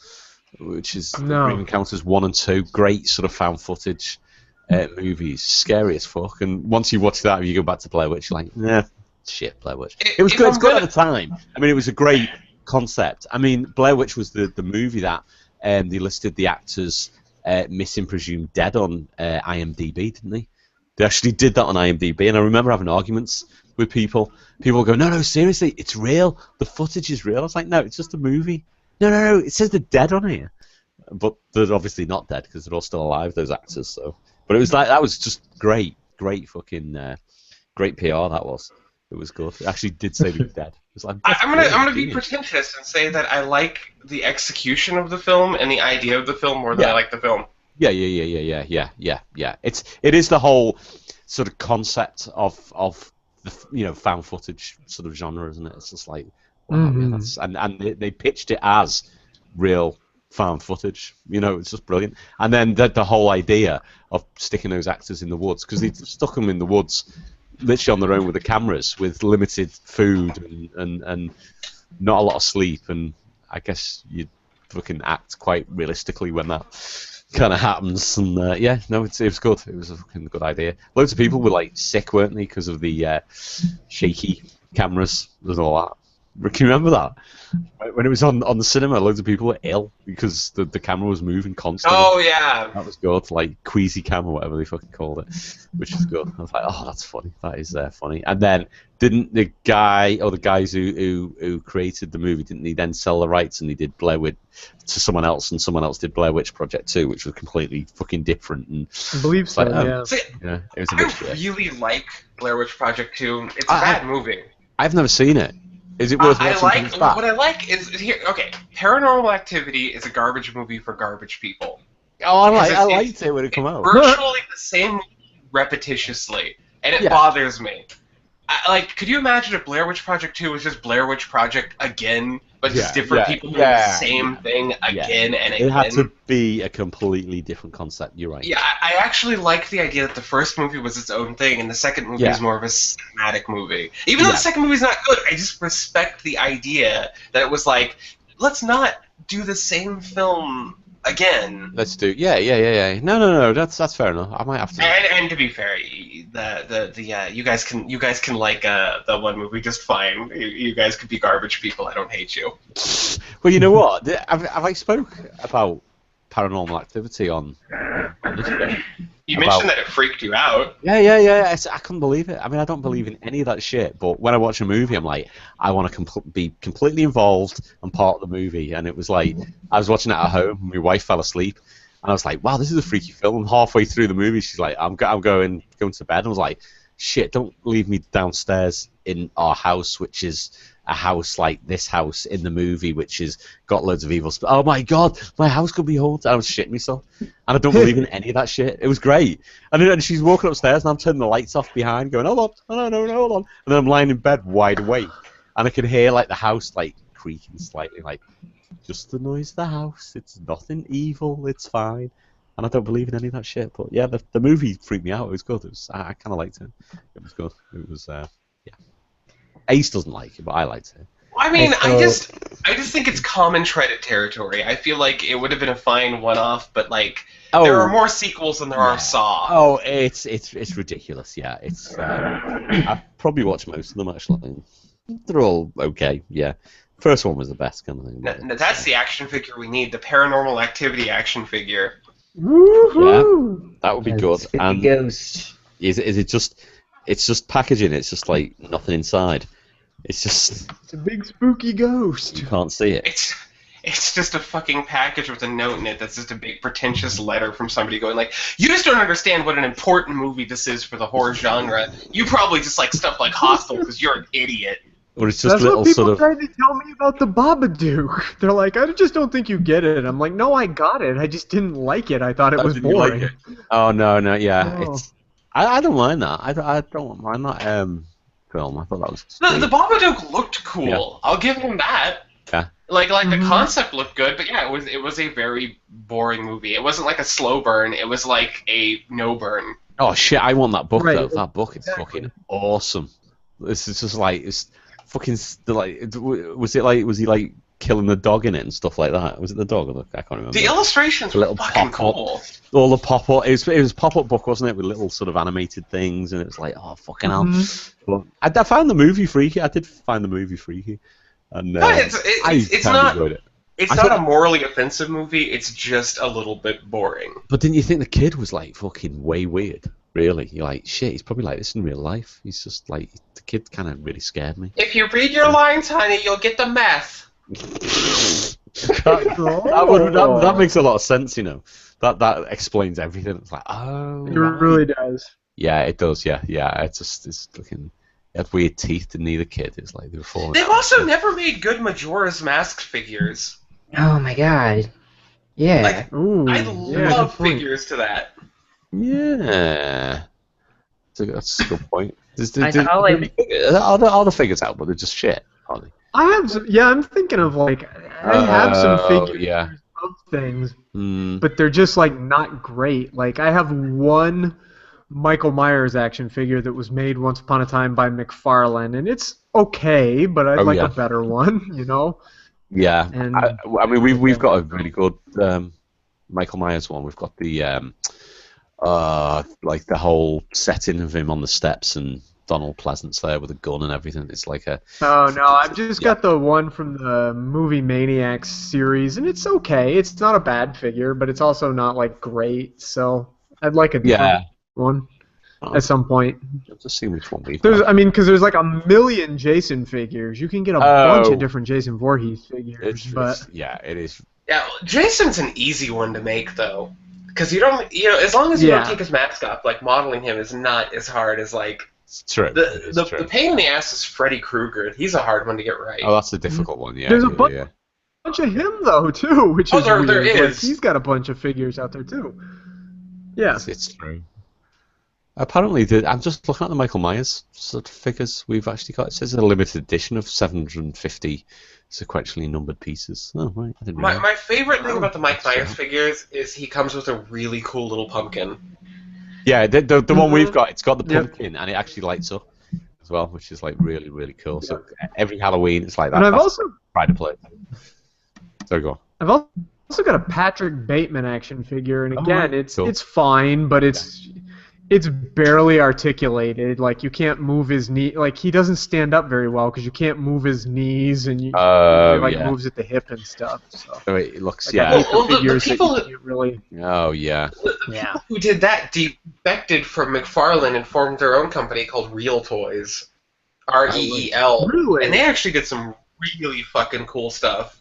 Which is Grave Encounters 1 and 2, great sort of found footage movies, scary as fuck. And once you watch that, you go back to Blair Witch, you're like, nah, shit, Blair Witch. It was good. It's good at the time. I mean, it was a great concept. I mean, Blair Witch was the movie that they listed the actors missing, presumed dead on IMDb, didn't they? They actually did that on IMDb, and I remember having arguments with people. People go, no, seriously, it's real. The footage is real. I was like, no, it's just a movie. No, it says they're dead on here. But they're obviously not dead because they're all still alive, those actors. So, but it was like, that was just great fucking, great PR that was. It was good. It actually did say they were dead. It was like, I'm gonna be pretentious and say that I like the execution of the film and the idea of the film more than I like the film. Yeah. It is the whole sort of concept of the found footage sort of genre, isn't it? It's just like, wow, and they pitched it as real found footage. It's just brilliant. And then the whole idea of sticking those actors in the woods, because they stuck them in the woods literally on their own with the cameras, with limited food and not a lot of sleep, and I guess you'd fucking act quite realistically when that kind of happens. And it was good. It was a fucking good idea. Loads of people were like sick, weren't they, because of the shaky cameras and all that. Can you remember that? When it was on the cinema, loads of people were ill because the camera was moving constantly. Oh, yeah. That was good, like queasy cam or whatever they fucking called it, which was good. I was like, oh, that's funny. That is funny. And then, didn't the guy, or the guys who created the movie, didn't they then sell the rights and they did Blair Witch to someone else, and someone else did Blair Witch Project 2, which was completely fucking different. And I believe so, yeah. See, yeah, it was a bit I really like Blair Witch Project 2. It's a bad movie. I've never seen it. Is it worth watching? What I like is here. Okay, Paranormal Activity is a garbage movie for garbage people. Oh, I liked it when it came out. Virtually the same repetitiously, and it bothers me. Could you imagine if Blair Witch Project 2 was just Blair Witch Project again, but just different people doing the same thing again and again? It had to be a completely different concept, you're right. Yeah, I actually like the idea that the first movie was its own thing, and the second movie is more of a cinematic movie. Even though the second movie's not good, I just respect the idea that it was like, let's not do the same film again. Let's do No, that's fair enough. I might have to. And to be fair, you guys can like the one movie just fine. You guys could be garbage people. I don't hate you. Well, you know what? Have I spoke about Paranormal Activity on this bit? You mentioned that it freaked you out. Yeah. I couldn't believe it. I mean, I don't believe in any of that shit, but when I watch a movie, I'm like, I want to be completely involved and part of the movie. And it was like, I was watching it at home, and my wife fell asleep, and I was like, wow, this is a freaky film. And halfway through the movie, she's like, I'm going to bed. And I was like, shit, don't leave me downstairs in our house, which is a house like this house in the movie, which has got loads of evil oh my god, my house could be haunted. I was shitting myself, and I don't believe in any of that shit. It was great. And then she's walking upstairs, and I'm turning the lights off behind, going, hold on, hold on. And then I'm lying in bed wide awake, and I could hear like the house like creaking slightly, like, just the noise of the house. It's nothing evil. It's fine. And I don't believe in any of that shit. But yeah, the movie freaked me out. It was good. I kind of liked it. It was good. It was Ace doesn't like it, but I liked it. I mean, I just think it's common treaded territory. I feel like it would have been a fine one-off, but like there are more sequels than there are Saw. Oh, it's ridiculous. Yeah, it's. I've probably watched most of them actually. They're all okay. Yeah, first one was the best kind of thing. Now, that's the action figure we need. The Paranormal Activity action figure. Woo-hoo! Yeah, that would be good. And ghost. Is it just? It's just packaging. It's just like nothing inside. It's a big spooky ghost. You can't see it. It's just a fucking package with a note in it that's just a big pretentious letter from somebody going like, you just don't understand what an important movie this is for the horror genre. You probably just like stuff like Hostel because you're an idiot. Or it's just that's little what people sort of... tried to tell me about the Babadook. They're like, I just don't think you get it. I'm like, no, I got it. I just didn't like it. I thought it was boring. Like it? Oh, no, yeah. Oh. I don't mind that. I don't mind that film. I thought that was... The Babadook looked cool. Yeah. I'll give him that. Yeah. Like the concept looked good, but yeah, it was a very boring movie. It wasn't like a slow burn. It was like a no burn. Oh shit! I want that book Right. though. That book is fucking awesome. This is just like it's fucking like. Was he like killing the dog in it and stuff like that? Was it the dog? I can't remember. The illustrations were fucking cool. All the pop-up. It was a pop-up book, wasn't it, with little sort of animated things, and it was like, oh fucking hell. But I found the movie freaky. I did find the movie freaky, and it's not. Enjoyed it. It's not a morally offensive movie. It's just a little bit boring. But didn't you think the kid was like fucking way weird? Really, you're like, shit. He's probably like this in real life. He's just like the kid. Kind of really scared me. If you read your lines, honey, you'll get the meth. that makes a lot of sense, you know. That explains everything. It's like, oh, it really does. Yeah, it does. Yeah. It's looking. It had weird teeth, didn't he? The kid. It's like they were falling. They've also never made good Majora's Mask figures. Oh my god. Yeah. Like, I love figures to that. Yeah. That's a good point. All the figures out, but they're just shit, aren't they? I have some, I'm thinking of like I have some figures of things, but they're just like not great. Like I have one Michael Myers action figure that was made once upon a time by McFarlane, and it's okay, but I'd like a better one, you know? Yeah, and, I mean we've got a really good Michael Myers one. We've got the like the whole setting of him on the steps and Donald Pleasance there with a gun and everything. It's like a. Oh no, I've just got the one from the Movie Maniacs series, and it's okay. It's not a bad figure, but it's also not like great. So I'd like a different one at some point. Just see which one we've got. I mean, because there's like a million Jason figures. You can get a bunch of different Jason Voorhees figures, it is. Yeah, Jason's an easy one to make though, because you don't, as long as you don't take his mask off, like modeling him is not as hard as like. It's true. The pain in the ass is Freddy Krueger. He's a hard one to get right. Oh, that's a difficult one. Yeah. There's a bunch of him though too, which is weird. There is. Like, he's got a bunch of figures out there too. Yeah. It's true. Apparently, I'm just looking at the Michael Myers sort of figures we've actually got. It says a limited edition of 750 sequentially numbered pieces. Oh, right. I didn't my favorite thing about the Mike Myers figures is he comes with a really cool little pumpkin. Yeah, the one we've got, it's got the pumpkin and it actually lights up as well, which is like really, really cool. So every Halloween, it's like that. And I've also tried to play. So go on. I've also got a Patrick Bateman action figure, and again, it's fine, but it's barely articulated. Like you can't move his knee. Like he doesn't stand up very well because you can't move his knees, and he moves at the hip and stuff. So it looks the people really. Oh yeah. The people who did that defected from McFarlane and formed their own company called Real Toys, REEL, really? And they actually did some really fucking cool stuff.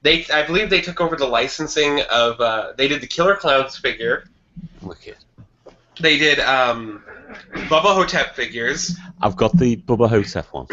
I believe they took over the licensing of. They did the Killer Clowns figure. Wicked. They did Bubba Hotep figures. I've got the Bubba Hotep one.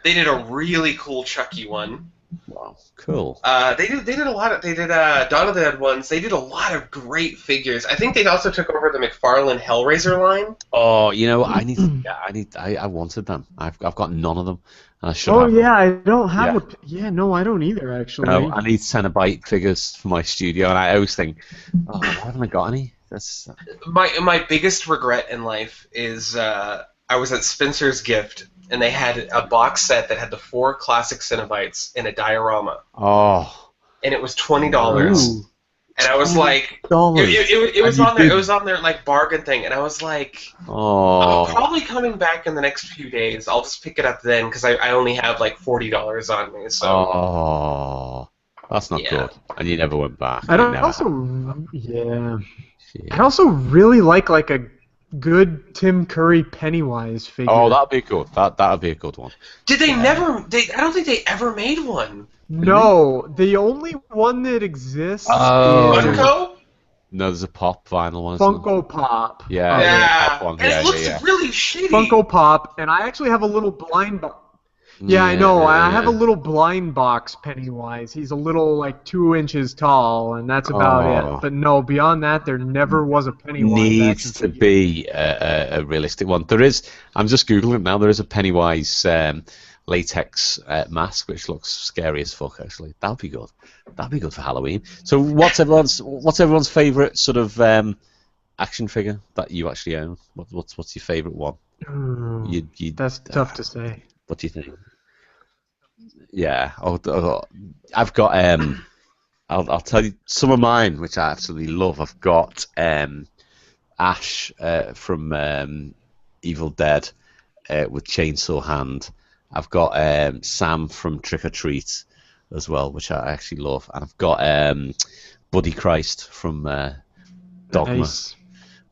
They did a really cool Chucky one. Wow, cool. They did a lot of. They did Dawn of the Dead ones. They did a lot of great figures. I think they also took over the McFarlane Hellraiser line. Oh, I wanted them. I've got none of them. And I should have I don't have no, I don't either actually. No, I need Cenobite figures for my studio, and I always think, why haven't I got any? That's my biggest regret in life is I was at Spencer's Gift, and they had a box set that had the 4 classic Cenobites in a diorama. Oh. And it was $20. And I was like, it was on their like bargain thing, and I was like, I'm probably coming back in the next few days. I'll just pick it up then because I only have like $40 on me. So. That's not good. And you never went back. I'd also really like a good Tim Curry Pennywise figure. Oh, that'd be good. That'd be a good one. Did they never? I don't think they ever made one. No, the only one that exists is Funko. No, there's a Pop vinyl one. Funko Pop. Yeah. Pop one. And it looks really shitty. Funko Pop, and I actually have a little blind box. Yeah, I know. I have a little blind box Pennywise. He's a little, like, 2 inches tall, and that's about it. But no, beyond that, there never was a Pennywise. Needs to be a realistic one. There is. I'm just Googling it now. There is a Pennywise latex mask, which looks scary as fuck. Actually, that'd be good. That'd be good for Halloween. So, what's everyone's favourite sort of action figure that you actually own? What's your favourite one? That's tough to say. What do you think? Yeah, I've got. I'll tell you some of mine, which I absolutely love. I've got Ash from Evil Dead with chainsaw hand. I've got Sam from Trick or Treat as well, which I actually love, and I've got Buddy Christ from Dogma. Nice.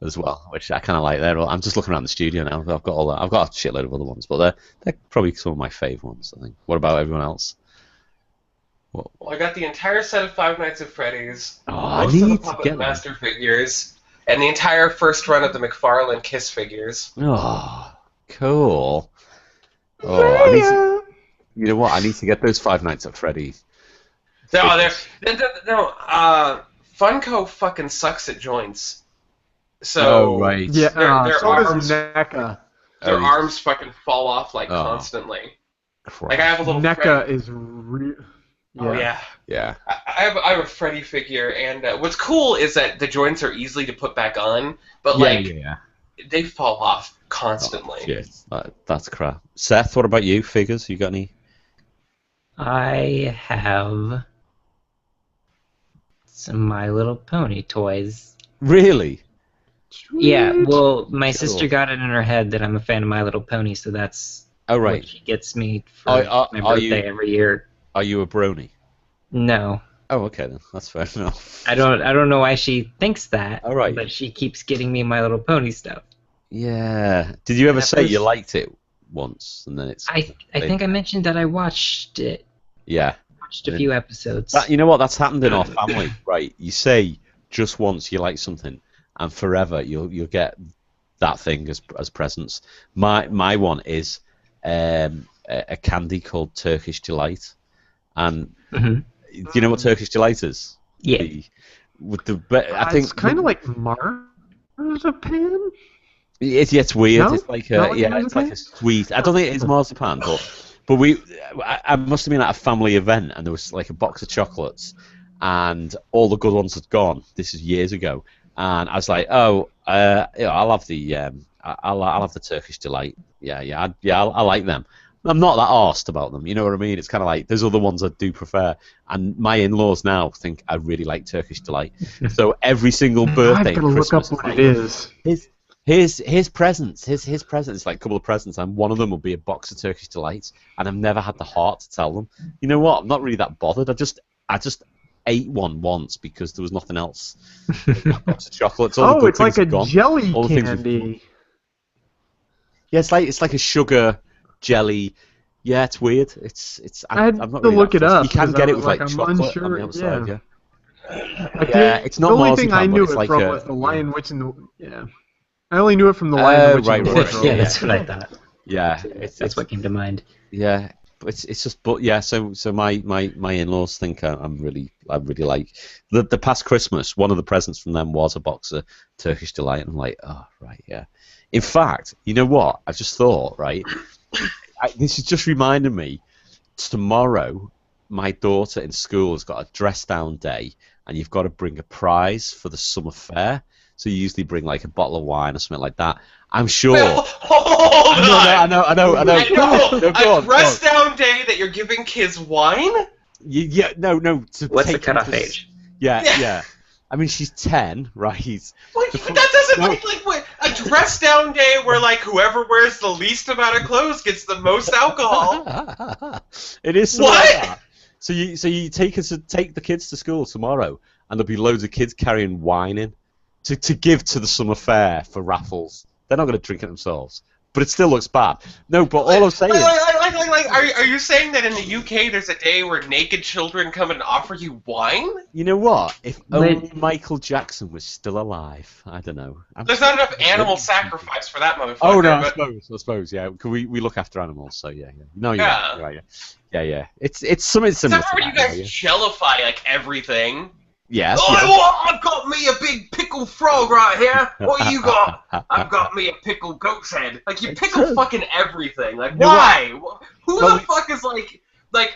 As well, which I kind of like. There, I'm just looking around the studio now. I've got all that. I've got a shitload of other ones, but they're probably some of my favourite ones. I think. What about everyone else? Well, I got the entire set of Five Nights at Freddy's, I most of the need to Puppet get Master figures, and the entire first run of the McFarlane Kiss figures. Oh, cool. Oh, you know what? I need to get those Five Nights at Freddy's. No, Funko fucking sucks at joints. So right. Yeah, their so arms, does NECA. their arms fucking fall off constantly. Crap. Like I have a little NECA is real. Oh yeah. Yeah. I have a Freddy figure, and what's cool is that the joints are easily to put back on, but they fall off constantly. Oh, shit. That's crap. Seth, what about you? Figures? You got any? I have some My Little Pony toys. Really? Yeah, well, my sister got it in her head that I'm a fan of My Little Pony, so that's what she gets me for my birthday every year. Are you a brony? No. Oh, okay then. That's fair enough. I don't know why she thinks that. All right. But she keeps getting me My Little Pony stuff. Yeah. Did you ever say you liked it once, and then it's? I think I mentioned that I watched it. Yeah. Watched a few episodes. You know what? That's happened in our family, right? You say just once you like something, and forever you'll get that thing as presents. My one is a candy called Turkish Delight, and do you know what Turkish Delight is? Yeah. I think it's kind of like marzipan. It's weird. No? It's like it's like a sweet. I don't think it is marzipan, but I must have been at a family event, and there was like a box of chocolates, and all the good ones had gone. This is years ago, and I was like, I'll have the I'll have the Turkish Delight. I like them. I'm not that arsed about them, you know what I mean? It's kind of like there's other ones I do prefer, and my in-laws now think I really like Turkish Delight. So every single birthday, I've got to look up what it is. His presents, his presents, like a couple of presents, and one of them will be a box of Turkish Delights, and I've never had the heart to tell them. You know what? I'm not really that bothered. I just ate one once because there was nothing else. A box of chocolates. It's like a jelly candy. Yeah, it's like a sugar jelly. Yeah, it's weird. I'm not really look it up. You can get it with like chocolate unsure, on the outside. yeah. It's not the only marzipan, thing I knew but it's it like from was the Lion Witch and the I only knew it from the Lion Witch and the Wardrobe. Yeah, that's what I thought. Yeah, that's what came to mind. Yeah, but it's just so my in-laws think I really like the past Christmas. One of the presents from them was a box of Turkish Delight, and I'm like, oh right, yeah. In fact, you know what? I just thought, right. This is just reminding me. Tomorrow, my daughter in school has got a dress-down day, and you've got to bring a prize for the summer fair. So you usually bring like a bottle of wine or something like that. I'm sure. I know. A dress-down day that you're giving kids wine? No. What's the cutoff age? Yeah. I mean, she's 10, right? That doesn't make a dress-down day where like whoever wears the least amount of clothes gets the most alcohol. It is something like that. So you take the kids to school tomorrow, and there'll be loads of kids carrying wine in to give to the summer fair for raffles. They're not going to drink it themselves, but it still looks bad. No, but all I'm saying. Are you saying that in the UK there's a day where naked children come and offer you wine? You know what? If only Michael Jackson was still alive, I don't know. There's not enough animal sacrifice for that motherfucker. Oh no, I suppose, yeah. We look after animals, so yeah. No, you're right. Yeah. It's something similar. Except for when you guys jellify like everything. Yes. Oh, I've got me a big pickle frog right here. What you got? I've got me a pickle goat's head. Like, you pickle fucking everything. Like, why? Who the fuck is like,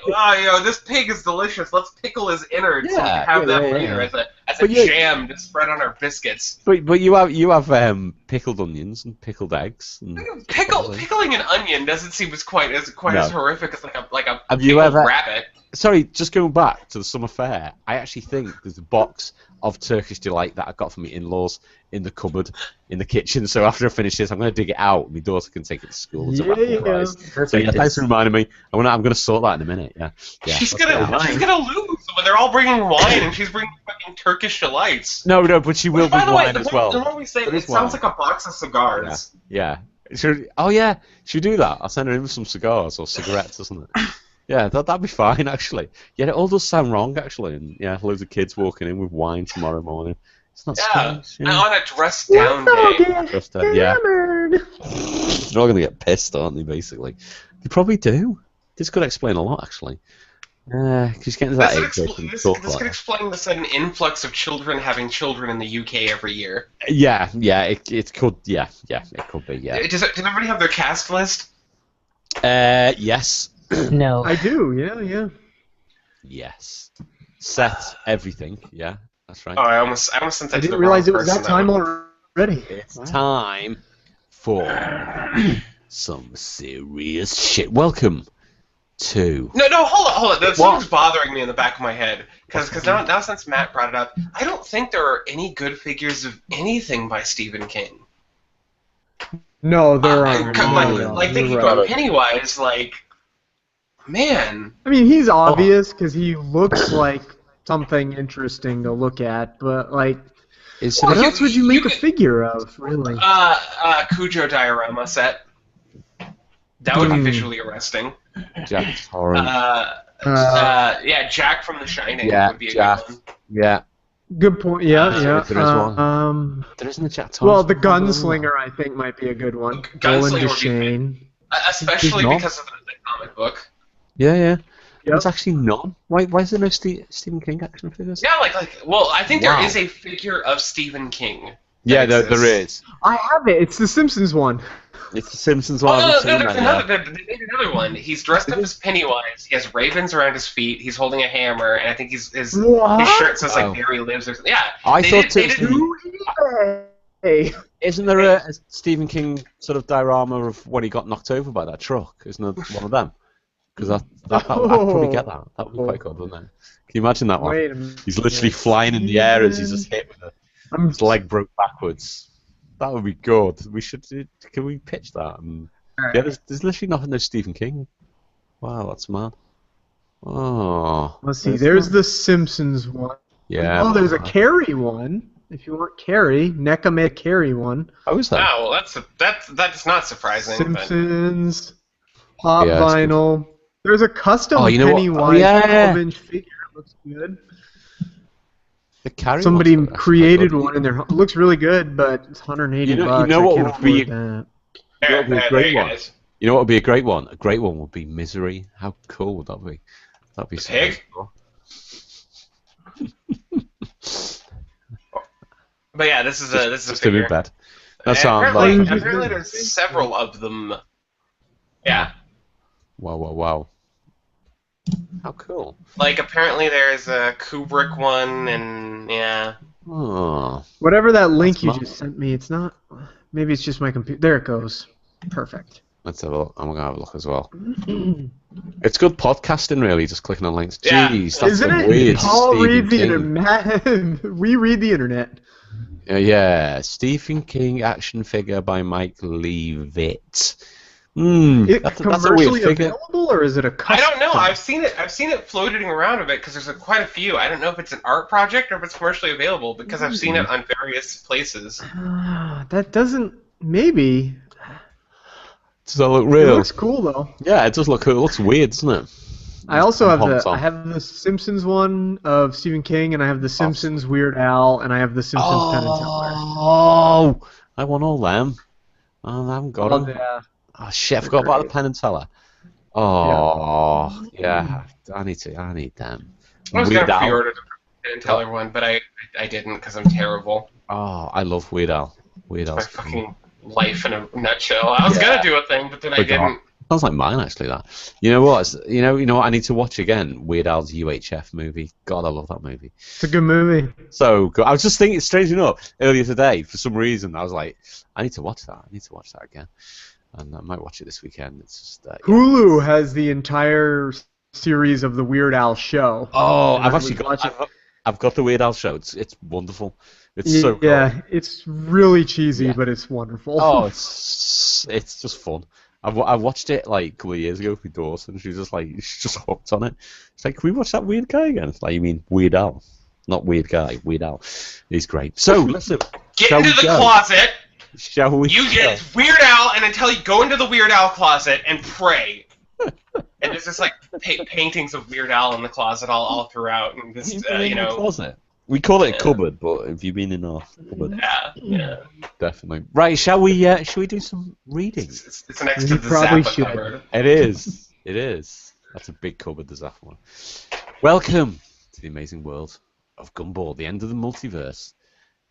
oh, this pig is delicious. Let's pickle his innards so we can have that later as a jam to spread on our biscuits. But you have pickled onions and pickled eggs. And pickling an onion doesn't seem as quite as horrific as like a have pickled rabbit. Sorry, just going back to the summer fair, I actually think there's a box of Turkish Delight that I got from my in-laws in the cupboard in the kitchen. So after I finish this, I'm going to dig it out. My daughter can take it to school. So yeah, thanks for reminding me. I'm going to sort that in a minute. Yeah. She's gonna lose when they're all bringing wine and she's bringing fucking Turkish Delights. No, but she will bring wine as well. The more we say it sounds like a box of cigars. Yeah. She'll do that. I'll send her in with some cigars or cigarettes, doesn't it? Yeah, that'd be fine, actually. Yeah, it all does sound wrong, actually. And yeah, loads of kids walking in with wine tomorrow morning. It's not strange. Yeah, on a dress-down day. Yeah. They're all going to get pissed, aren't they, basically? They probably do. This could explain a lot, actually. Because getting to that age, this could explain the sudden influx of children having children in the UK every year. Yeah, it could, it could be, yeah. Does everybody have their cast list? Yes. No. I do, yeah. Yes. Seth, everything, yeah, that's right. Oh, I almost sent that I to the didn't realize it was person, that time already. It's time for some serious shit. Welcome to... No, hold on. That song's bothering me in the back of my head. Because now since Matt brought it up, I don't think there are any good figures of anything by Stephen King. No, there aren't. Like thinking about Pennywise, like... Man. I mean, he's obvious because he looks like something interesting to look at, but like, what else would you make a figure of, really? Cujo diorama set. That would be visually arresting. Jack Torrance. Jack from The Shining would be a good one. Yeah. Good point. Yeah. There is one. There isn't a Jack Torrance. Well, the Gunslinger, I think, might be a good one. Gunslinger would be especially because of the comic book. Yeah. There's actually none. Why is there no Stephen King action figures? Yeah, I think there is a figure of Stephen King. Yeah, there is. I have it. It's the Simpsons one. It's the Simpsons one. They made another one. He's dressed up as Pennywise. He has ravens around his feet. He's holding a hammer, and I think his shirt says like "There he lives" or something. Yeah, I thought isn't there a Stephen King sort of diorama of when he got knocked over by that truck? Isn't there one of them? Because I'd probably get that. That would be quite good, wouldn't it? Can you imagine that one? He's literally flying in the air as he's just hit with his leg broke backwards. That would be good. Can we pitch that? Yeah, there's literally nothing. There's Stephen King. Wow, that's mad. Oh. Let's see. There's the Simpsons one. Yeah. Oh, there's a Carrie one. If you want Carrie, NECA made a Carrie one. How is that? Oh, well, that's not surprising. Simpsons, pop vinyl. There's a custom Pennywise 12-inch figure. It looks good. The Carrie Somebody created one, and it looks really good, but it's $180. You know what would be a great one? You know what would be a great one? A great one would be Misery. How cool would that be? That'd be so cool. But yeah, this is a figure. Bad. Apparently there's several of them. Yeah. Wow. How cool. Like, apparently there's a Kubrick one, and yeah. Oh. Whatever that link you just sent me, it's not... Maybe it's just my computer. There it goes. Perfect. Let's have a look. I'm going to have a look as well. It's good podcasting, really, just clicking on links. Yeah. Jeez, that's Isn't it? weird. Paul reads the internet. We read the internet. Yeah, Stephen King action figure by Mike Leavitt. That's a weird figure. Available, or is it a custom? I don't know. I've seen it floating around a bit because there's quite a few. I don't know if it's an art project or if it's commercially available because I've seen it on various places. That doesn't. Maybe. Does that look real? It looks cool though. Yeah, it does look cool. It looks weird, doesn't it? I also have I have the Simpsons one of Stephen King, and I have the Simpsons Weird Al, and I have the Simpsons Penn and Teller. Oh, I want all them. Oh, I haven't got them. Yeah. Oh shit! I forgot about the Penn and Teller. Oh yeah, I need them. I was gonna pre-order them. didn't tell everyone, but I didn't because I'm terrible. Oh, I love Weird Al. Weird Al's my fucking life in a nutshell. I was gonna do a thing, but then I didn't. Sounds like mine, actually. That. You know what? You know what? I need to watch again. Weird Al's UHF movie. God, I love that movie. It's a good movie. So good. I was just thinking, strange enough, earlier today, for some reason, I was like, I need to watch that. I need to watch that again, and I might watch it this weekend. It's just Hulu has the entire series of the Weird Al show. Oh, I've actually got. I've got the Weird Al show. It's wonderful. It's so cool. Yeah, it's really cheesy, but it's wonderful. Oh, it's just fun. I watched it like a couple of years ago with Dawson. She's just hooked on it. It's like, can we watch that Weird Guy again? It's like, you mean Weird Al, not Weird Guy. Weird Al. He's great. So listen, get into the closet. Shall we? You get Weird Al, and until you go into the Weird Al closet and pray. And there's just like paintings of Weird Al in the closet all throughout, and this closet. We call it a cupboard, but have you been in our cupboard? Yeah. Definitely. Right, shall we do some reading? It's next to the Zappa cupboard. It is. It is. That's a big cupboard, the Zappa one. Welcome to the amazing world of Gumball, the end of the multiverse.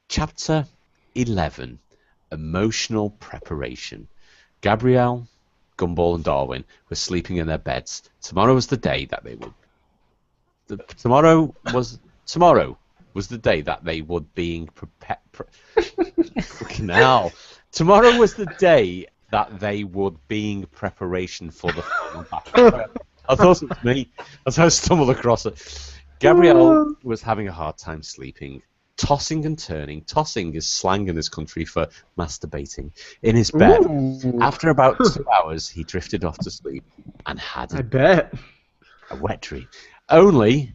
Chapter 11, Emotional Preparation. Gabrielle, Gumball, and Darwin were sleeping in their beds. Tomorrow was the day that they would... Tomorrow was the day that they would being prepared. Fucking hell. Tomorrow was the day that they would being preparation for the film. I thought it was me. As I stumbled across it. Gabrielle was having a hard time sleeping, tossing and turning. Tossing is slang in this country for masturbating. In his bed. Ooh. After about 2 hours, he drifted off to sleep and had a wet dream. Only,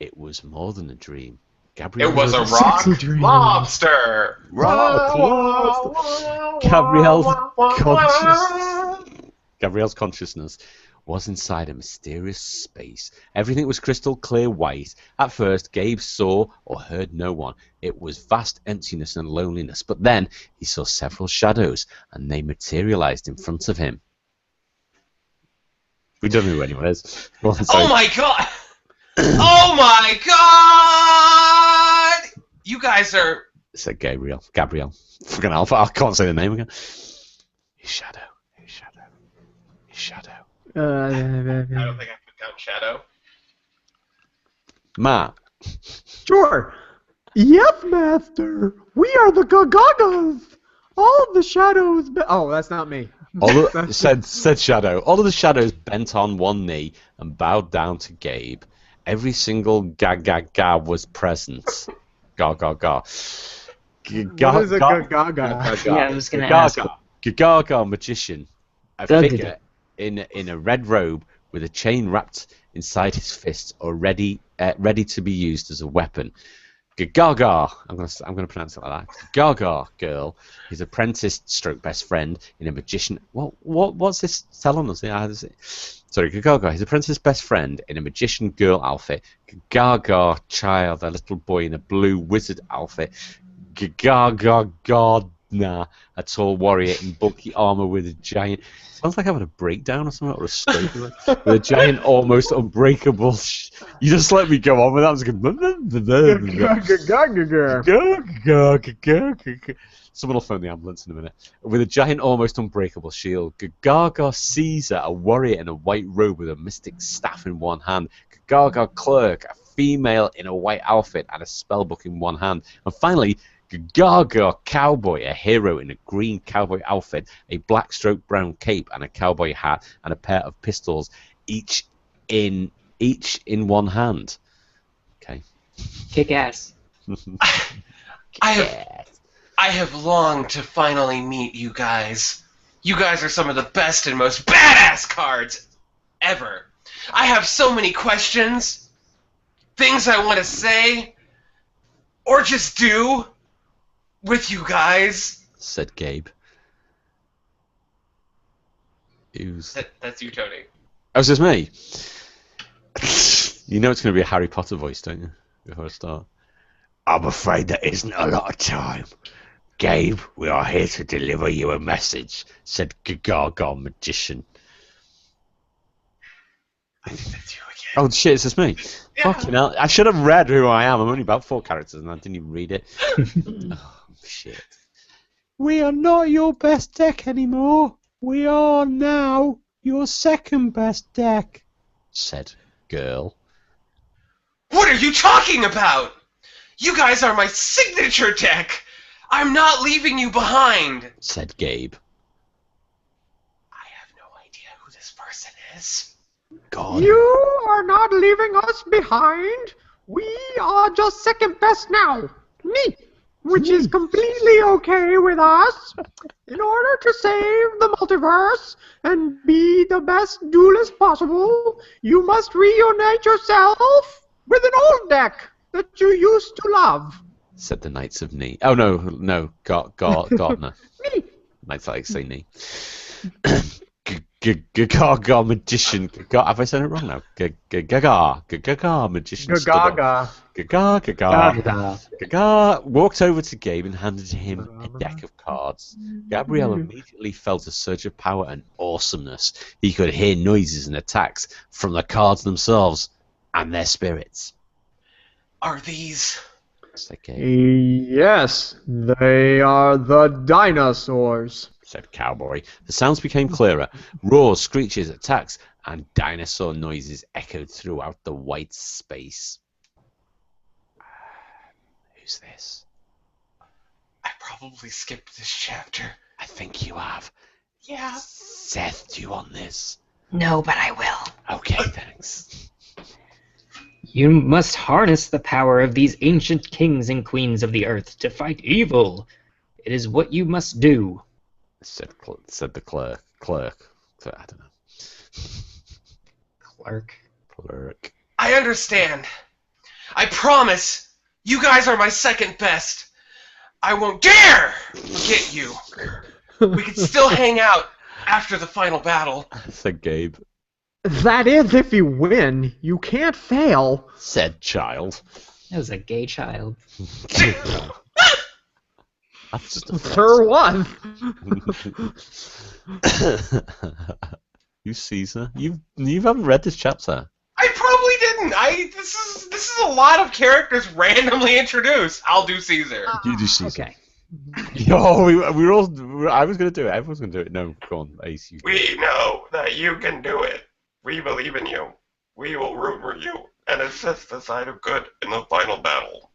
it was more than a dream. Gabrielle it was a rock lobster. Gabrielle's consciousness was inside a mysterious space. Everything was crystal clear white. At first, Gabe saw or heard no one. It was vast emptiness and loneliness. But then he saw several shadows, and they materialized in front of him. We don't know who anyone is. Oh my god! Oh my god! You guys are... Said Gabrielle. Fucking Alpha. I can't say the name again. His shadow. I don't think I put down shadow. Matt. Sure. Yes, Master. We are the Gagagas. All of the shadows... Oh, that's not me. Said Shadow. All of the shadows bent on one knee and bowed down to Gabe. Every single ga was present. Ga. What is a Gagaga? Yeah, I was going to ask. Gaga magician. A figure in a red robe with a chain wrapped inside his fist or ready to be used as a weapon. Gaga, I'm gonna pronounce it like that. Gaga girl, his apprentice stroke best friend in a magician. What's this telling us? Sorry, Gaga, his apprentice best friend in a magician girl outfit. Gaga child, a little boy in a blue wizard outfit. Gaga Gardner, a tall warrior in bulky armor with a giant. Sounds like having a breakdown or something, or a stroke with a giant, almost unbreakable. You just let me go on with that. I was going. Someone will phone the ambulance in a minute. With a giant, almost unbreakable shield, Gaga Caesar, a warrior in a white robe with a mystic staff in one hand. Gaga Clerk, a female in a white outfit and a spellbook in one hand. And finally, Gaga Cowboy, a hero in a green cowboy outfit, a black stroke brown cape and a cowboy hat, and a pair of pistols, each in one hand. Okay. Kick ass. I have longed to finally meet you guys. You guys are some of the best and most badass cards ever. I have so many questions, things I want to say, or just do. With you guys, said Gabe. That's you, Tony. Oh, it's just me. You know it's going to be a Harry Potter voice, don't you? Before I start. I'm afraid there isn't a lot of time. Gabe, we are here to deliver you a message, said Gaga Magician. I think that's you again. Oh shit, it's just me. Yeah. Fucking hell. I should have read who I am. I'm only about 4 characters and I didn't even read it. Oh, shit. We are not your best deck anymore. We are now your second best deck, said girl. What are you talking about? You guys are my signature deck. I'm not leaving you behind, said Gabe. I have no idea who this person is. God. You are not leaving us behind. We are just second best now. Me. Which is completely okay with us. In order to save the multiverse and be the best duelist possible, you must reunite yourself with an old deck that you used to love, said the Knights of Knee. Oh no, Gardner. Me. Knights like say Knee. Gaga magician. Have I said it wrong now? Gaga magician. Gaga. Gaga walked over to Gabe and handed him a deck of cards. Gabrielle immediately felt a surge of power and awesomeness. He could hear noises and attacks from the cards themselves and their spirits. Are these... said Gabe. Yes, they are the dinosaurs, said Cowboy. The sounds became clearer. Roars, screeches, attacks, and dinosaur noises echoed throughout the white space. Who's this? I probably skipped this chapter. I think you have. Yeah. Seth, do you want this? No, but I will. Okay, thanks. You must harness the power of these ancient kings and queens of the earth to fight evil. It is what you must do, said the clerk. I don't know. Clerk. I understand. I promise. You guys are my second best. I won't dare forget you. We can still hang out after the final battle, said Gabe. That is if you win. You can't fail, said Child. That was a gay child. That's just a sure was. You Caesar, you haven't read this chapter. I probably didn't. This is a lot of characters randomly introduced. I'll do Caesar. You do Caesar. Okay. Yo, we were all. I was gonna do it. Everyone's gonna do it. No, go on, Ace. You. We know that you can do it. We believe in you. We will root for you and assist the side of good in the final battle.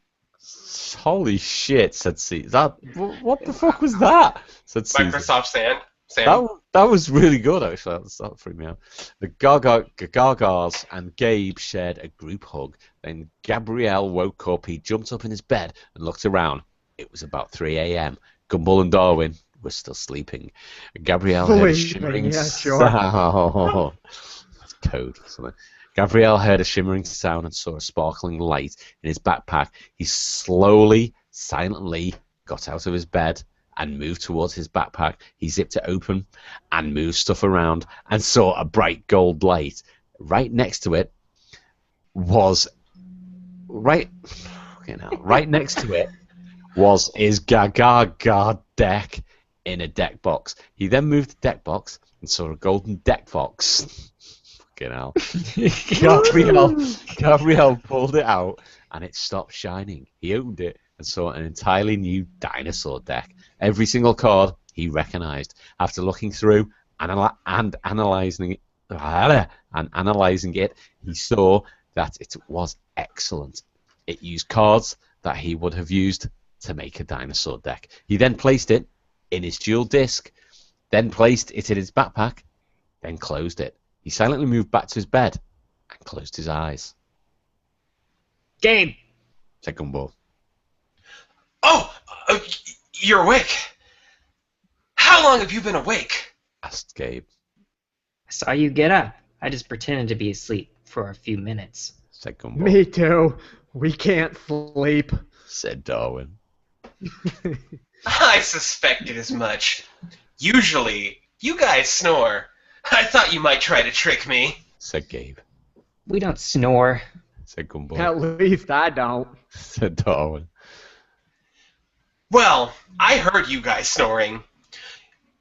Holy shit, said Caesar. What the fuck was that? Said Caesar. Microsoft Sam. That was really good, actually. That freaked me out. The Gagas and Gabe shared a group hug. Then Gabrielle woke up. He jumped up in his bed and looked around. It was about 3 a.m. Gumball and Darwin were still sleeping. Gabrielle heard a shimmering sound. That's code or something. Gabrielle heard a shimmering sound and saw a sparkling light in his backpack. He slowly, silently got out of his bed and moved towards his backpack. He zipped it open and moved stuff around and saw a bright gold light. Right next to it was his Gaga deck in a deck box. He then moved the deck box and saw a golden deck box. Fucking hell. Gabrielle pulled it out and it stopped shining. He opened it and saw an entirely new dinosaur deck. Every single card he recognized. After looking through and analyzing it, he saw that it was excellent. It used cards that he would have used to make a dinosaur deck. He then placed it in his dual disc, then placed it in his backpack, then closed it. He silently moved back to his bed and closed his eyes. Gabe! Said Gumball. Oh, you're awake. How long have you been awake? Asked Gabe. I saw you get up. I just pretended to be asleep for a few minutes. Said Gumball. Me too. We can't sleep. Said Darwin. I suspected as much. Usually, you guys snore. I thought you might try to trick me. Said Gabe. We don't snore. Said Gumball. At least I don't. Said Darwin. Well, I heard you guys snoring.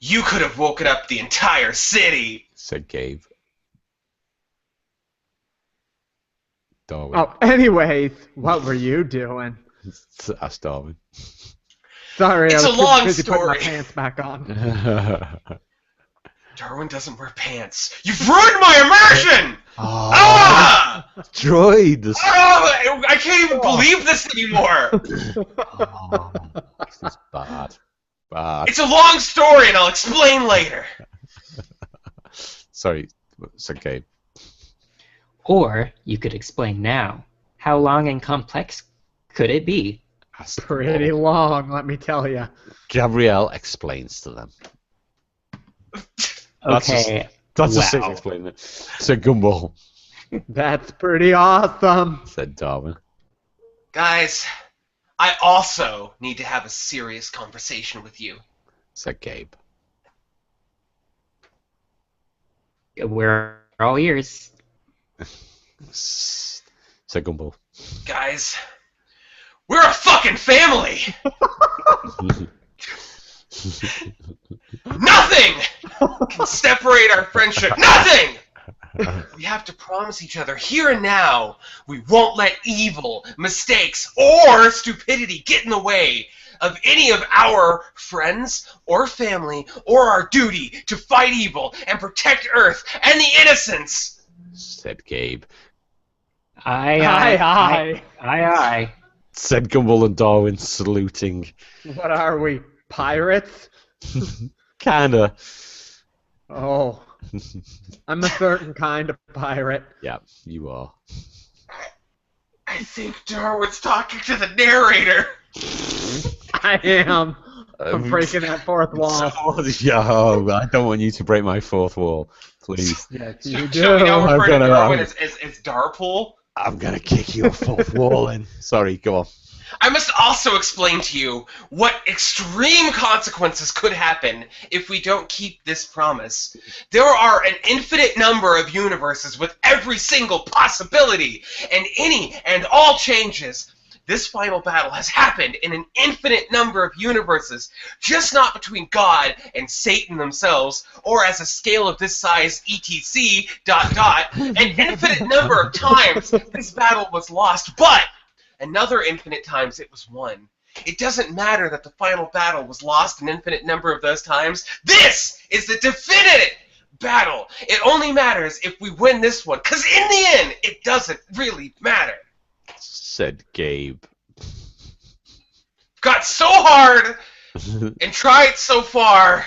You could have woken up the entire city. Said Gabe. Darwin. Oh, anyways, what were you doing? Ask Darwin. Sorry, It's I was a long busy putting my story. pants back on. Darwin doesn't wear pants. You've ruined my immersion! Oh, Ah! droids! Oh, I can't even believe this anymore! Oh, this is bad. Bad. It's a long story, and I'll explain later. Sorry, it's okay. Or you could explain now. How long and complex could it be? Pretty long, let me tell you. Gabrielle explains to them. Okay. That's a wow. safe explainment. So Gumball, That's pretty awesome. said Darwin. Guys, I also need to have a serious conversation with you. Said Gabe. We're all ears. Said Gumball. Guys, we're a fucking family! Nothing can separate our friendship. Nothing! We have to promise each other here and now we won't let evil, mistakes, or stupidity get in the way of any of our friends or family or our duty to fight evil and protect Earth and the innocents. Said Gabe. Aye. Said Gumball and Darwin, saluting. What are we, pirates? Kinda. Oh, I'm a certain kind of pirate. Yeah, you are. I think Darwin's talking to the narrator. I am. I'm breaking that fourth wall. Yeah, I don't want you to break my fourth wall, please. Yes, you Shall we now do. refer to Darwin as Darpool? I'm gonna kick your fourth wall in. Sorry, go on. I must also explain to you what extreme consequences could happen if we don't keep this promise. There are an infinite number of universes with every single possibility, and any and all changes. This final battle has happened in an infinite number of universes, just not between God and Satan themselves, or as a scale of this size, etc., ... An infinite number of times this battle was lost, but another infinite times it was won. It doesn't matter that the final battle was lost an infinite number of those times. This is the definitive battle. It only matters if we win this one, because in the end, it doesn't really matter. Said Gabe. Got so hard and tried so far.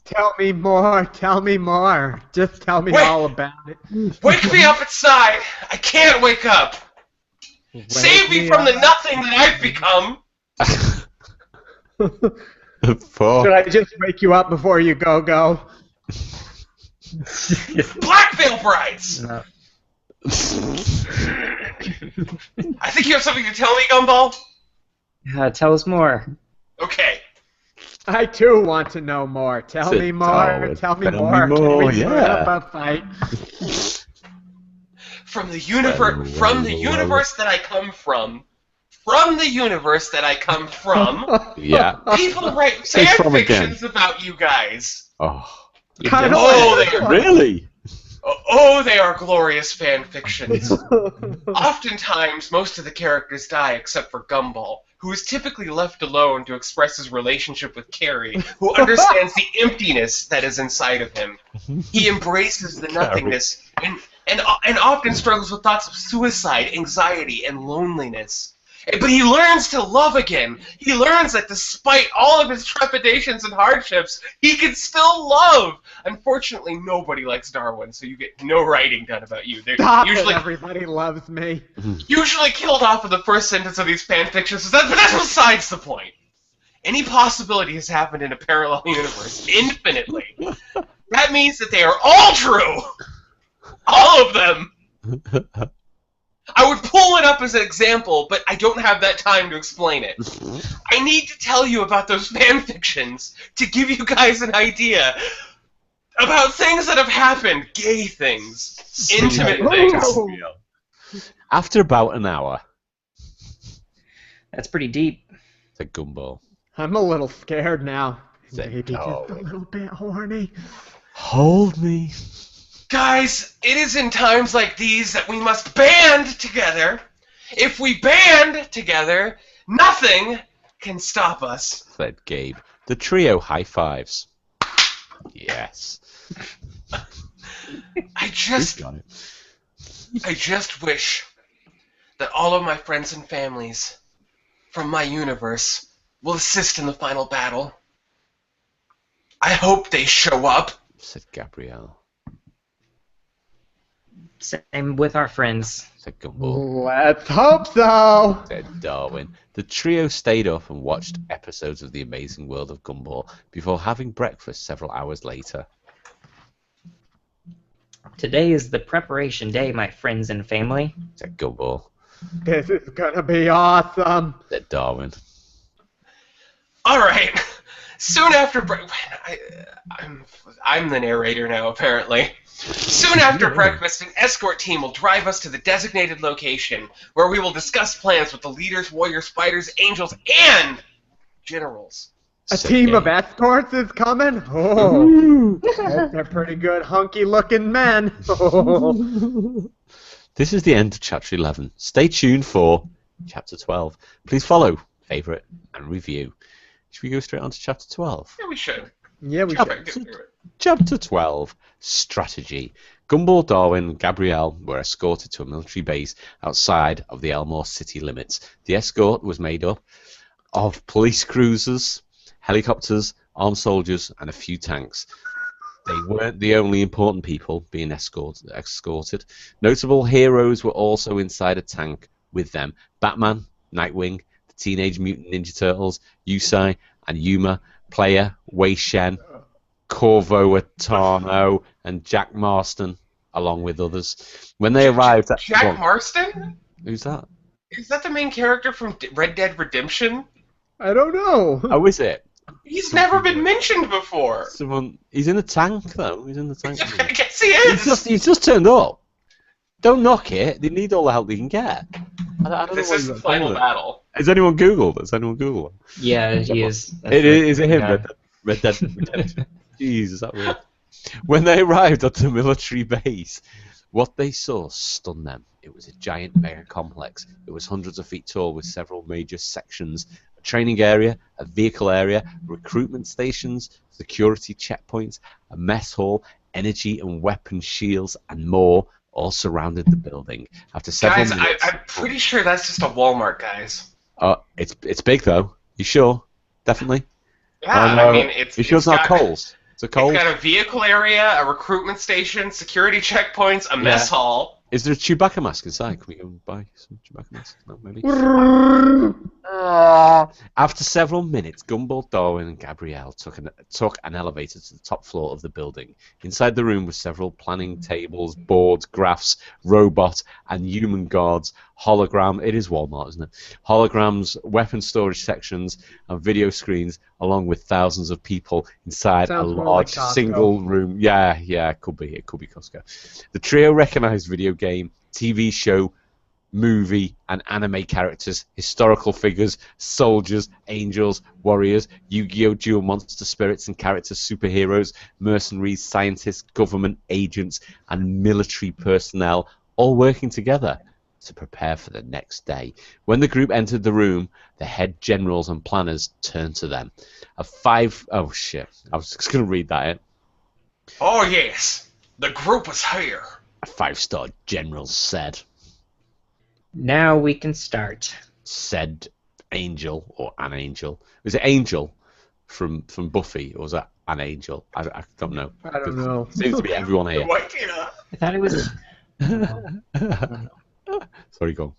Tell me more. Tell me more. Just tell me Wait. all about it. Wake me up inside. I can't wake up. Save me from the nothing that I've become. Should I just wake you up before you go? Blackveil brides. No. I think you have something to tell me, Gumball. Tell us more. Okay. I too want to know more. Tell me more. Tell me more. Can we put up a fight? From the universe that I come from. From the universe that I come from. Yeah. People write Say from fanfictions about you guys. Oh. Kind of Really? Oh, they are glorious fan fictions. Oftentimes, most of the characters die except for Gumball, who is typically left alone to express his relationship with Carrie, who understands the emptiness that is inside of him. He embraces the nothingness and often struggles with thoughts of suicide, anxiety, and loneliness. But he learns to love again. He learns that despite all of his trepidations and hardships, he can still love. Unfortunately, nobody likes Darwin, so you get no writing done about you. They're usually everybody loves me. Usually killed off in the first sentence of these fan fictions, but that's besides the point. Any possibility has happened in a parallel universe, infinitely. That means that they are all true! All of them! I would pull it up as an example, but I don't have that time to explain it. I need to tell you about those fan fictions to give you guys an idea about things that have happened, gay things, intimate things. After about an hour. That's pretty deep. Said Gumball. I'm a little scared now. Said Maybe just a Darwin. little bit horny. Hold me. Guys, it is in times like these that we must band together. If we band together, nothing can stop us, said Gabe. The trio high fives. Yes. I just wish that all of my friends and families from my universe will assist in the final battle. I hope they show up, said Gabrielle. Same with our friends, said Gumball. Let's hope so, said Darwin. The trio stayed up and watched episodes of The Amazing World of Gumball before having breakfast several hours later. Today is the preparation day, my friends and family, said Gumball. this is gonna be awesome, said Darwin. All right. Soon after I'm the narrator now, apparently. Soon after breakfast, an escort team will drive us to the designated location, where we will discuss plans with the leaders, warriors, fighters, angels, and generals. A team of escorts is coming? Oh, they're pretty good, hunky-looking men. This is the end of Chapter 11. Stay tuned for Chapter 12. Please follow, favourite, and review. Should we go straight on to Chapter 12? Yeah, we should. Yeah, we should. Chapter 12, Strategy. Gumball, Darwin, and Gabrielle were escorted to a military base outside of the Elmore city limits. The escort was made up of police cruisers, helicopters, armed soldiers, and a few tanks. They weren't the only important people being escorted. Notable heroes were also inside a tank with them. Batman, Nightwing, the Teenage Mutant Ninja Turtles, Yusai, and Yuma, Player, Wei Shen, Corvo Atano, and Jack Marston, along with others. When they arrived at... Jack Marston? Who's that? Is that the main character from Red Dead Redemption? I don't know. Oh, is it? He's never been mentioned before. He's in the tank, though. He's in the tank. I guess he is. He's just turned up. Don't knock it. They need all the help they can get. I don't This know is the final battle. Has anyone Googled? Has anyone Googled? Yeah, he is. Is it him? Red Dead Redemption. Jeez, is that weird? When they arrived at the military base, what they saw stunned them. It was a giant mega complex. It was hundreds of feet tall with several major sections. A training area, a vehicle area, recruitment stations, security checkpoints, a mess hall, energy and weapon shields, and more all surrounded the building. After several minutes... I'm pretty sure that's just a Walmart, guys. It's big, though. You sure? Definitely? Yeah, I mean, it's... You sure it's not Kohl's? It's a Kohl's? It's got a vehicle area, a recruitment station, security checkpoints, a mess hall. Is there a Chewbacca mask inside? Can we go and buy some Chewbacca masks? No, maybe? After several minutes, Gumball, Darwin, and Gabrielle took an elevator to the top floor of the building. Inside the room were several planning tables, boards, graphs, robot and human guards, hologram. It is Walmart, isn't it? Holograms, weapon storage sections, and video screens, along with thousands of people inside a large single room. Yeah, it could be. It could be Costco. The trio recognized video game, TV show, movie, and anime characters, historical figures, soldiers, angels, warriors, Yu-Gi-Oh! Dual monster spirits and characters, superheroes, mercenaries, scientists, government agents, and military personnel, all working together to prepare for the next day. When the group entered the room, the head generals and planners turned to them. Oh shit, I was just going to read that in. Oh yes, the group was here. A 5-star general said. Now we can start, said Angel, or an Angel. Was it Angel from Buffy, or was that an Angel? I don't know. I don't know. Seems to be everyone here. I thought it was... Sorry, go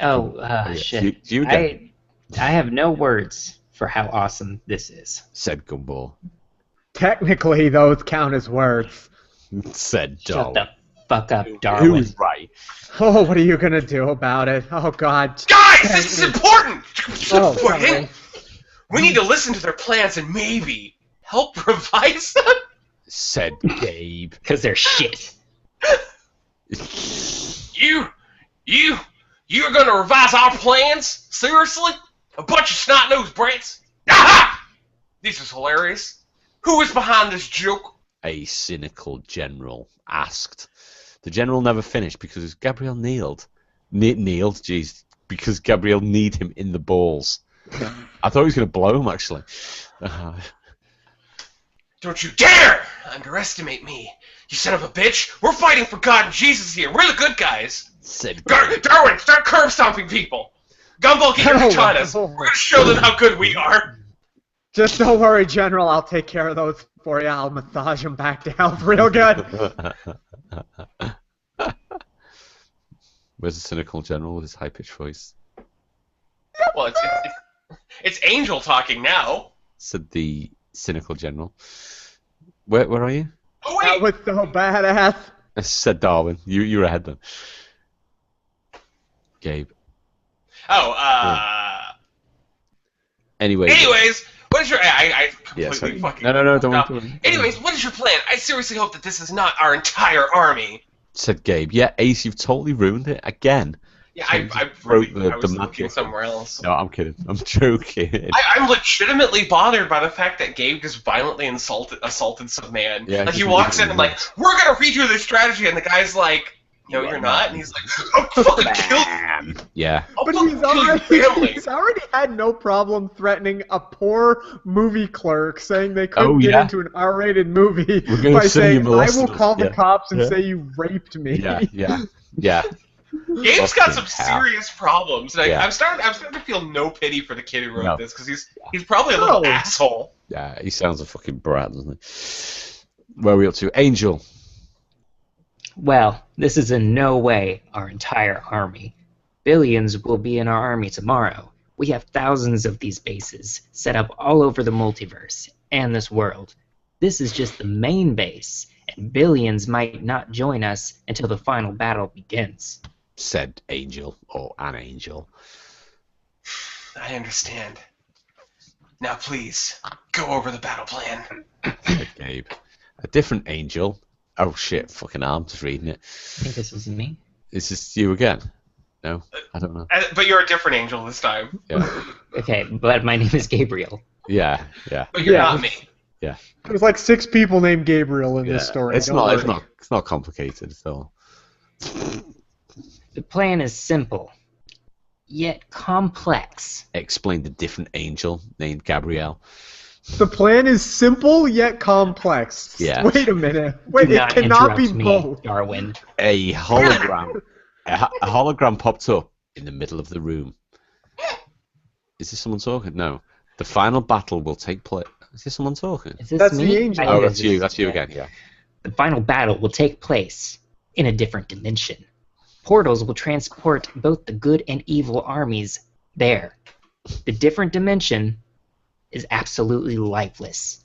on. Shit. I have no words for how awesome this is, said Gumball. Technically, those count as words, said Darwin. Shut the fuck up, Darwin. Who's right? Oh, what are you gonna do about it? Oh, God. Guys, this is important! Oh, we need to listen to their plans and maybe help revise them? Said Gabe. Because they're shit. You're gonna revise our plans? Seriously? A bunch of snot-nosed brats? Aha! This is hilarious. Who is behind this joke? A cynical general asked. The general never finished because Gabriel kneeled. Kneeled, jeez. Because Gabriel kneed him in the balls. I thought he was going to blow him, actually. Don't you dare underestimate me, you son of a bitch! We're fighting for God and Jesus here. We're the good guys. Said Darwin, start curb stomping people. Gumball, get your katanas. We're gonna show them how good we are. Just don't worry, General. I'll take care of those for you. I'll massage them back to health real good. Where's the cynical general with his high-pitched voice? Well, it's Angel talking now. Said the cynical general. Where are you? Oh, wait! That was so badass. Said Darwin. You're ahead then. Gabe. Oh, Anyways, what is your... I completely fucking... No, don't worry. Anyways, what is your plan? I seriously hope that this is not our entire army. Said Gabe. Yeah, Ace, you've totally ruined it again. Yeah, I was looking somewhere else. No, I'm kidding. I'm joking. I'm legitimately bothered by the fact that Gabe just violently assaulted some man. Yeah, like, he walks in and like, we're gonna redo this strategy, and the guy's like, no, you're not. And he's like, I'll fucking kill you. Yeah. But he's already had no problem threatening a poor movie clerk, saying they couldn't get into an R-rated movie by saying, I will call the cops and say you raped me. Yeah. Gabe's got some serious problems. And I'm starting to feel no pity for the kid who wrote this, because he's probably a little asshole. Yeah, he sounds a fucking brat, doesn't he? Where are we up to? Angel. Well, this is in no way our entire army. Billions will be in our army tomorrow. We have thousands of these bases set up all over the multiverse and this world. This is just the main base, and billions might not join us until the final battle begins. Said Angel, or an angel. I understand. Now please, go over the battle plan. Said Gabe. A different angel. Oh shit, fucking I'm just reading it. I think this is me. Is this you again? No? I don't know. But you're a different angel this time. Yeah. Okay, but my name is Gabriel. Yeah. But you're not me. Yeah. There's like 6 people named Gabriel in this story. It's not complicated at all. The plan is simple, yet complex. Explained the different angel named Gabrielle. The plan is simple yet complex. Yeah. Wait a minute. Wait, it cannot be both. Darwin. A hologram. a hologram popped up in the middle of the room. Is this someone talking? No. The final battle will take place. Is this someone talking? Is this That's me? the angel. Oh, that's you. That's you again. Yeah. The final battle will take place in a different dimension. Portals will transport both the good and evil armies there. The different dimension is absolutely lifeless,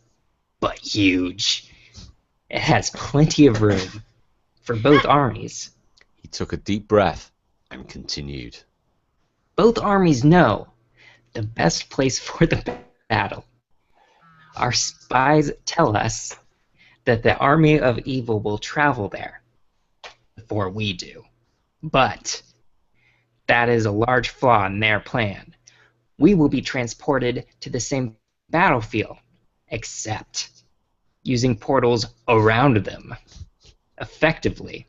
but huge. It has plenty of room for both armies. He took a deep breath and continued. Both armies know the best place for the battle. Our spies tell us that the army of evil will travel there before we do. But that is a large flaw in their plan. We will be transported to the same battlefield, except using portals around them. Effectively,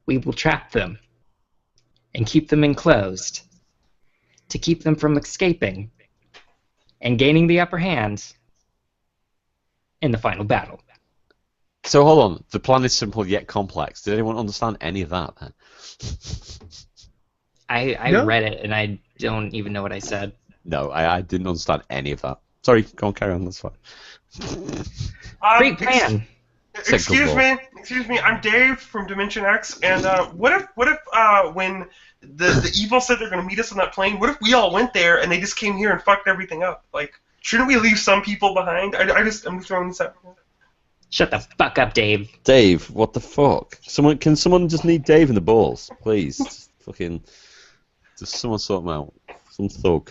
we will trap them and keep them enclosed to keep them from escaping and gaining the upper hand in the final battle. So hold on, the plan is simple yet complex. Did anyone understand any of that then? I read it and I don't even know what I said. No, I didn't understand any of that. Sorry, go on, carry on, that's fine. Great plan. Excuse me, I'm Dave from Dimension X, and what if when the evil said they're gonna meet us on that plane, what if we all went there and they just came here and fucked everything up? Like, shouldn't we leave some people behind? I'm just throwing this out. Shut the fuck up, Dave. Dave, what the fuck? Can someone just need Dave in the balls, please? Just someone sort him out. Some thug.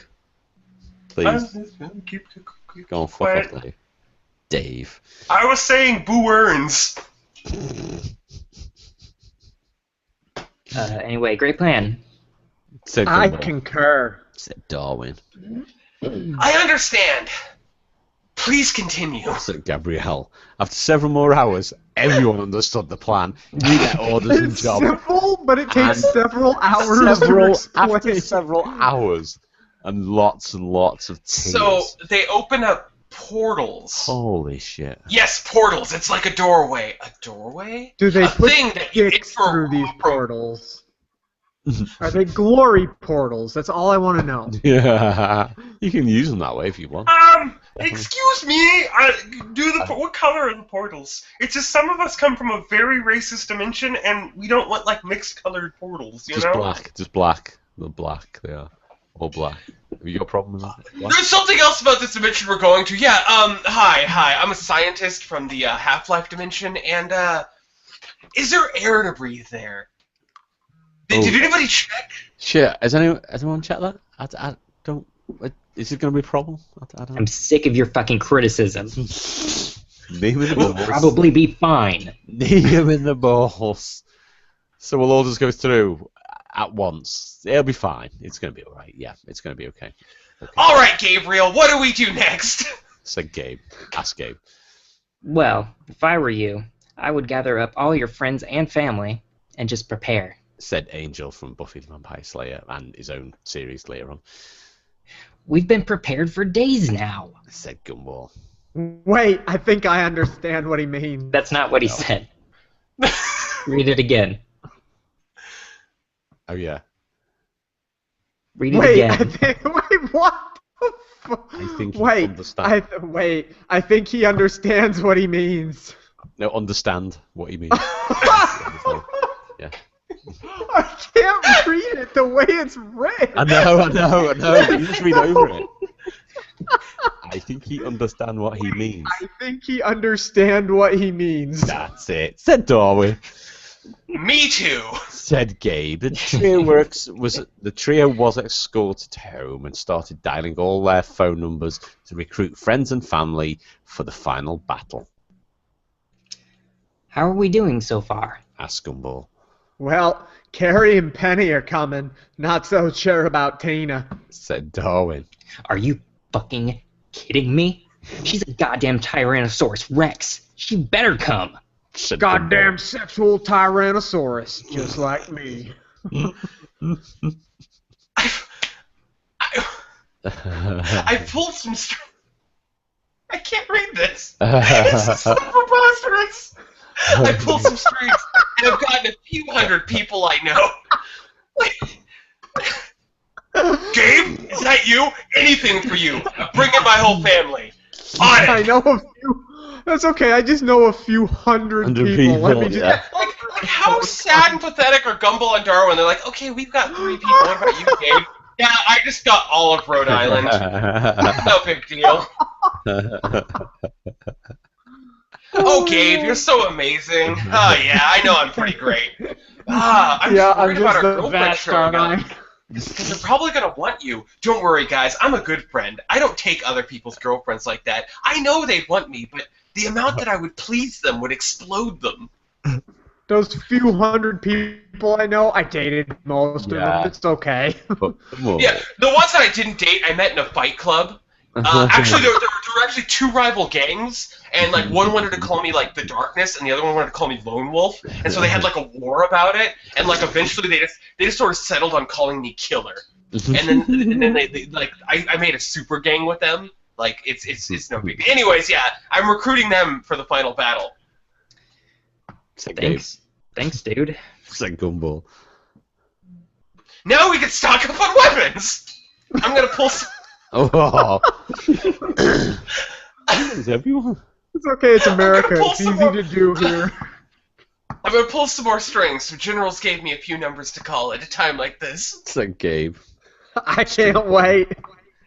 Please. Keep Go on, fuck off, Dave. Dave. I was saying Boo Earns. Anyway, great plan. Said I concur. Said Darwin. I understand. Please continue. said Gabrielle. After several more hours, everyone understood the plan, knew their orders and It's job. simple, but it takes And several hours to explain. After several hours and lots of tears. So they open up portals. Holy shit. Yes, portals. It's like a doorway. A doorway? Do they A put thing that you sticks through these portals? Are they glory portals? That's all I want to know. Yeah, you can use them that way if you want. Excuse me. What color are the portals? It's just some of us come from a very racist dimension, and we don't want like mixed colored portals. You know? Just black. They're black. They are all black. Have you got a problem with that? Black? There's something else about this dimension we're going to. Yeah. Hi. I'm a scientist from the Half-Life dimension, and is there air to breathe there? Did anybody check? Shit. Has anyone checked that? I don't. Is it going to be a problem? I don't. I'm sick of your fucking criticism. Knee him in the We'll balls. probably be fine. Knee him in the balls. So we'll all just go through at once. It'll be fine. It's going to be all right. Yeah, it's going to be okay. All right, Gabriel. What do we do next? Said Gabe. Ask Gabe. Well, if I were you, I would gather up all your friends and family and just prepare. Said Angel from Buffy the Vampire Slayer and his own series later on. We've been prepared for days now. Said Gumball. Wait, I think I understand what he means. That's not what he said. Read it again. Oh yeah. Read it again. Wait, what? The I think he understands. I think he understands what he means. No, understand what he means. Yeah. I can't read it the way it's written. I know. You just read over it. I think he understands what he means. I think he understands what he means. That's it. Said Darwin. Me too. Said Gabe. The trio was escorted home and started dialing all their phone numbers to recruit friends and family for the final battle. How are we doing so far? Asked Gumball. Well, Carrie and Penny are coming. Not so sure about Tina. Said Darwin. Are you fucking kidding me? She's a goddamn Tyrannosaurus Rex. She better come. Said Goddamn sexual Tyrannosaurus, just like me. I pulled some strings. I can't read this. It's so preposterous. I pulled some strings, and I've gotten a few hundred people I know. Gabe, is that you? Anything for you. Bring in my whole family. On it. I know a few. That's okay. I just know a few hundred people. Let me just. Yeah. Like, how sad and pathetic are Gumball and Darwin? They're like, okay, we've got 3 people. What about you, Gabe? Yeah, I just got all of Rhode Island. No big deal. Oh, Gabe, you're so amazing. Oh, yeah, I know I'm pretty great. I'm just worried about our girlfriend showing up. Because they're probably going to want you. Don't worry, guys. I'm a good friend. I don't take other people's girlfriends like that. I know they'd want me, but the amount that I would please them would explode them. Those few hundred people I know, I dated most of them. It's okay. Yeah, the ones that I didn't date, I met in a fight club. Actually, there were actually 2 rival gangs, and like one wanted to call me like the Darkness, and the other one wanted to call me Lone Wolf, and so they had like a war about it, and like eventually they just sort of settled on calling me Killer, and then they like I made a super gang with them. Like it's no big deal. Anyways, yeah, I'm recruiting them for the final battle. Thanks, dude. Said Gumball. Now we can stock up on weapons. I'm gonna pull some. Oh. Everyone. It's okay. It's America. It's easy more. to do here. I'm gonna pull some more strings. So generals gave me a few numbers to call at a time like this. Said Gabe. I can't wait.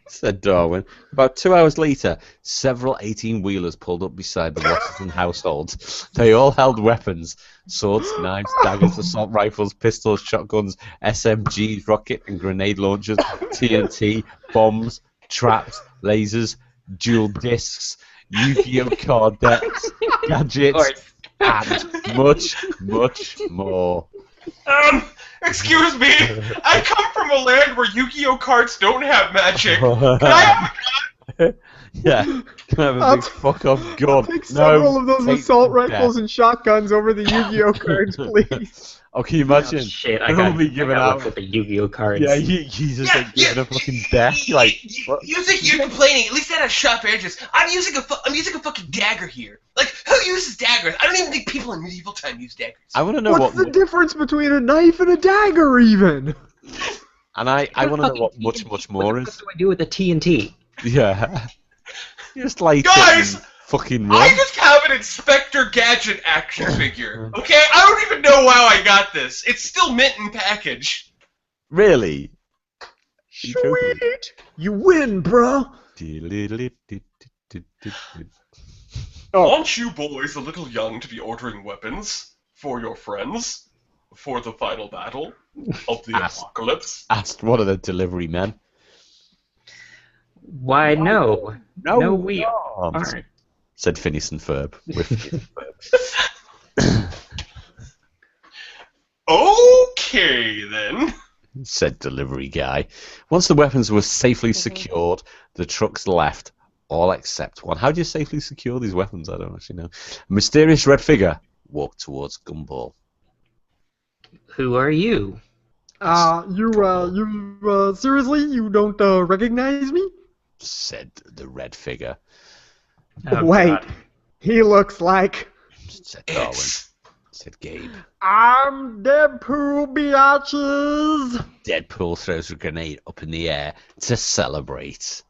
Said Darwin. About 2 hours later, several 18-wheelers pulled up beside the Washington household. They all held weapons: swords, knives, daggers, assault rifles, pistols, shotguns, SMGs, rocket and grenade launchers, TNT, bombs, traps, lasers, dual discs, Yu-Gi-Oh card decks, gadgets, and much, much more. Excuse me. I come from a land where Yu-Gi-Oh cards don't have magic. Can I have a gun? Yeah, can I have a I'll big fuck off gun? I'll take several of those take assault that. rifles and shotguns over the Yu-Gi-Oh cards, please. Oh, can you Oh, imagine? shit, They'll I be got giving luck out. with the Yu-Gi-Oh cards. Yeah, he's just like giving a fucking death. Like, what? You think you're complaining? At least that has sharp edges. I'm using a fucking dagger here. Like, who uses daggers? I don't even think people in medieval time use daggers. I want to know What's what. the difference between a knife and a dagger, even? And I want to know what much more What is. do I do with the TNT? Yeah. Just like Guys, fucking I run. just have an Inspector Gadget action figure. Okay, I don't even know how I got this. It's still mint in package. Really? Sweet! You win, bro! Aren't you boys a little young to be ordering weapons for your friends for the final battle of the apocalypse? Asked one of the delivery men. Why, no. No, we aren't, aren't. said Phineas and Ferb. With Phineas and Ferb. Okay, then. Said delivery guy. Once the weapons were safely secured, the trucks left, all except one. How do you safely secure these weapons? I don't actually know. A mysterious red figure walked towards Gumball. Who are you? Seriously, you don't recognize me? Said the red figure. Oh, Wait, God. he looks like... Said Darwin. It's Said Gabe. I'm Deadpool, biatches! Deadpool throws a grenade up in the air to celebrate.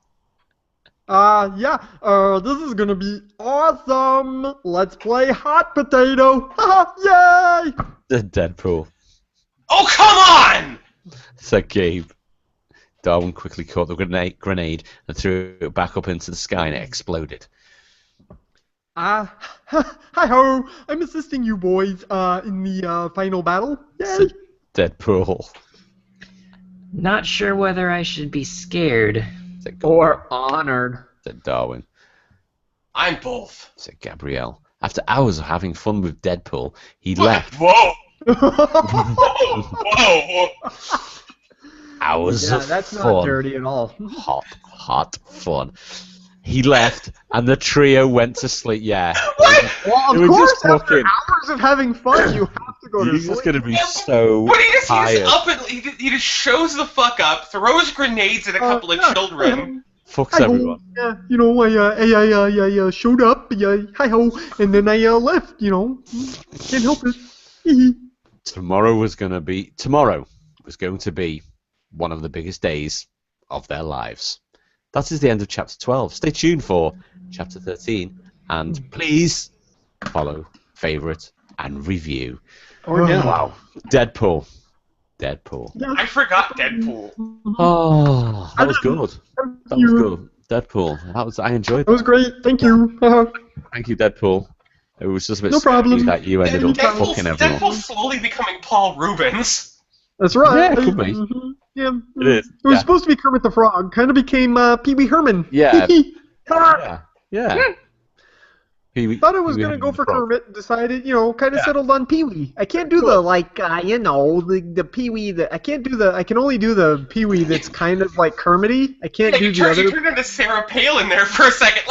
This is gonna be awesome! Let's play hot potato! Haha, yay! Said Deadpool. oh, come on! Said Gabe. Darwin quickly caught the grenade and threw it back up into the sky and it exploded. Hi-ho! I'm assisting you boys, in the, final battle. Yay! Said Deadpool. Not sure whether I should be scared. Said Or honored. Said Darwin. I'm both. Said Gabrielle. After hours of having fun with Deadpool, he left. Whoa! Whoa! Hours Yeah, of that's fun. not dirty at all. Hot fun. He left, and the trio went to sleep. Yeah. What? Well, It of was course, just after fucking- hours of having fun, you have to go to You're sleep. just gonna be so But he just tired. up and he just shows the fuck up, throws grenades at a couple of children. Fucks Hi-ho. everyone. Yeah, you know, I showed up, hi-ho, and then I left, you know. Can't help it. Tomorrow was going to be one of the biggest days of their lives. That is the end of chapter 12. Stay tuned for chapter 13, and please follow, favorite, and review. Or no. Wow. Deadpool. I forgot Deadpool. Oh, that was good. That was good. Deadpool. I enjoyed That was that. great, thank you. Thank you, Deadpool. It was just a bit No problem. scary that you ended up fucking everyone. Deadpool's slowly becoming Paul Rubens. That's right. Yeah, it could be. Yeah. It is. It was Yeah. supposed to be Kermit the Frog. Kind of became Pee Wee Herman. Yeah. Thought Yeah. it was gonna go for Kermit. Decided, kind of settled on Pee Wee. I can't do the Pee Wee. I can't do the. I can only do the Pee Wee that's kind of like Kermity. I can't do the You other. turned into Sarah Palin there for a second,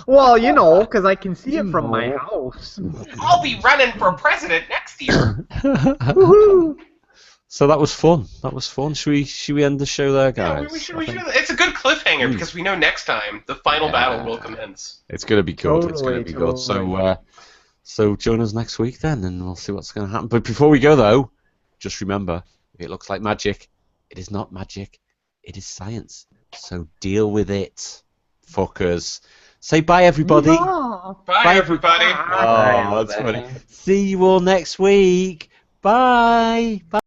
Well, because I can see it from my house. I'll be running for president next year. Woohoo! So that was fun. Should we end the show there, Yeah, guys? we should. It's a good cliffhanger because we know next time the final battle will commence. It's gonna be good. It's gonna Totally, be good. totally. So join us next week then, and we'll see what's gonna happen. But before we go though, just remember, if it looks like magic, it is not magic. It is science. So deal with it, fuckers. Say bye, everybody. Yeah. Bye, everybody. Oh, that's funny. See you all next week. Bye. Bye.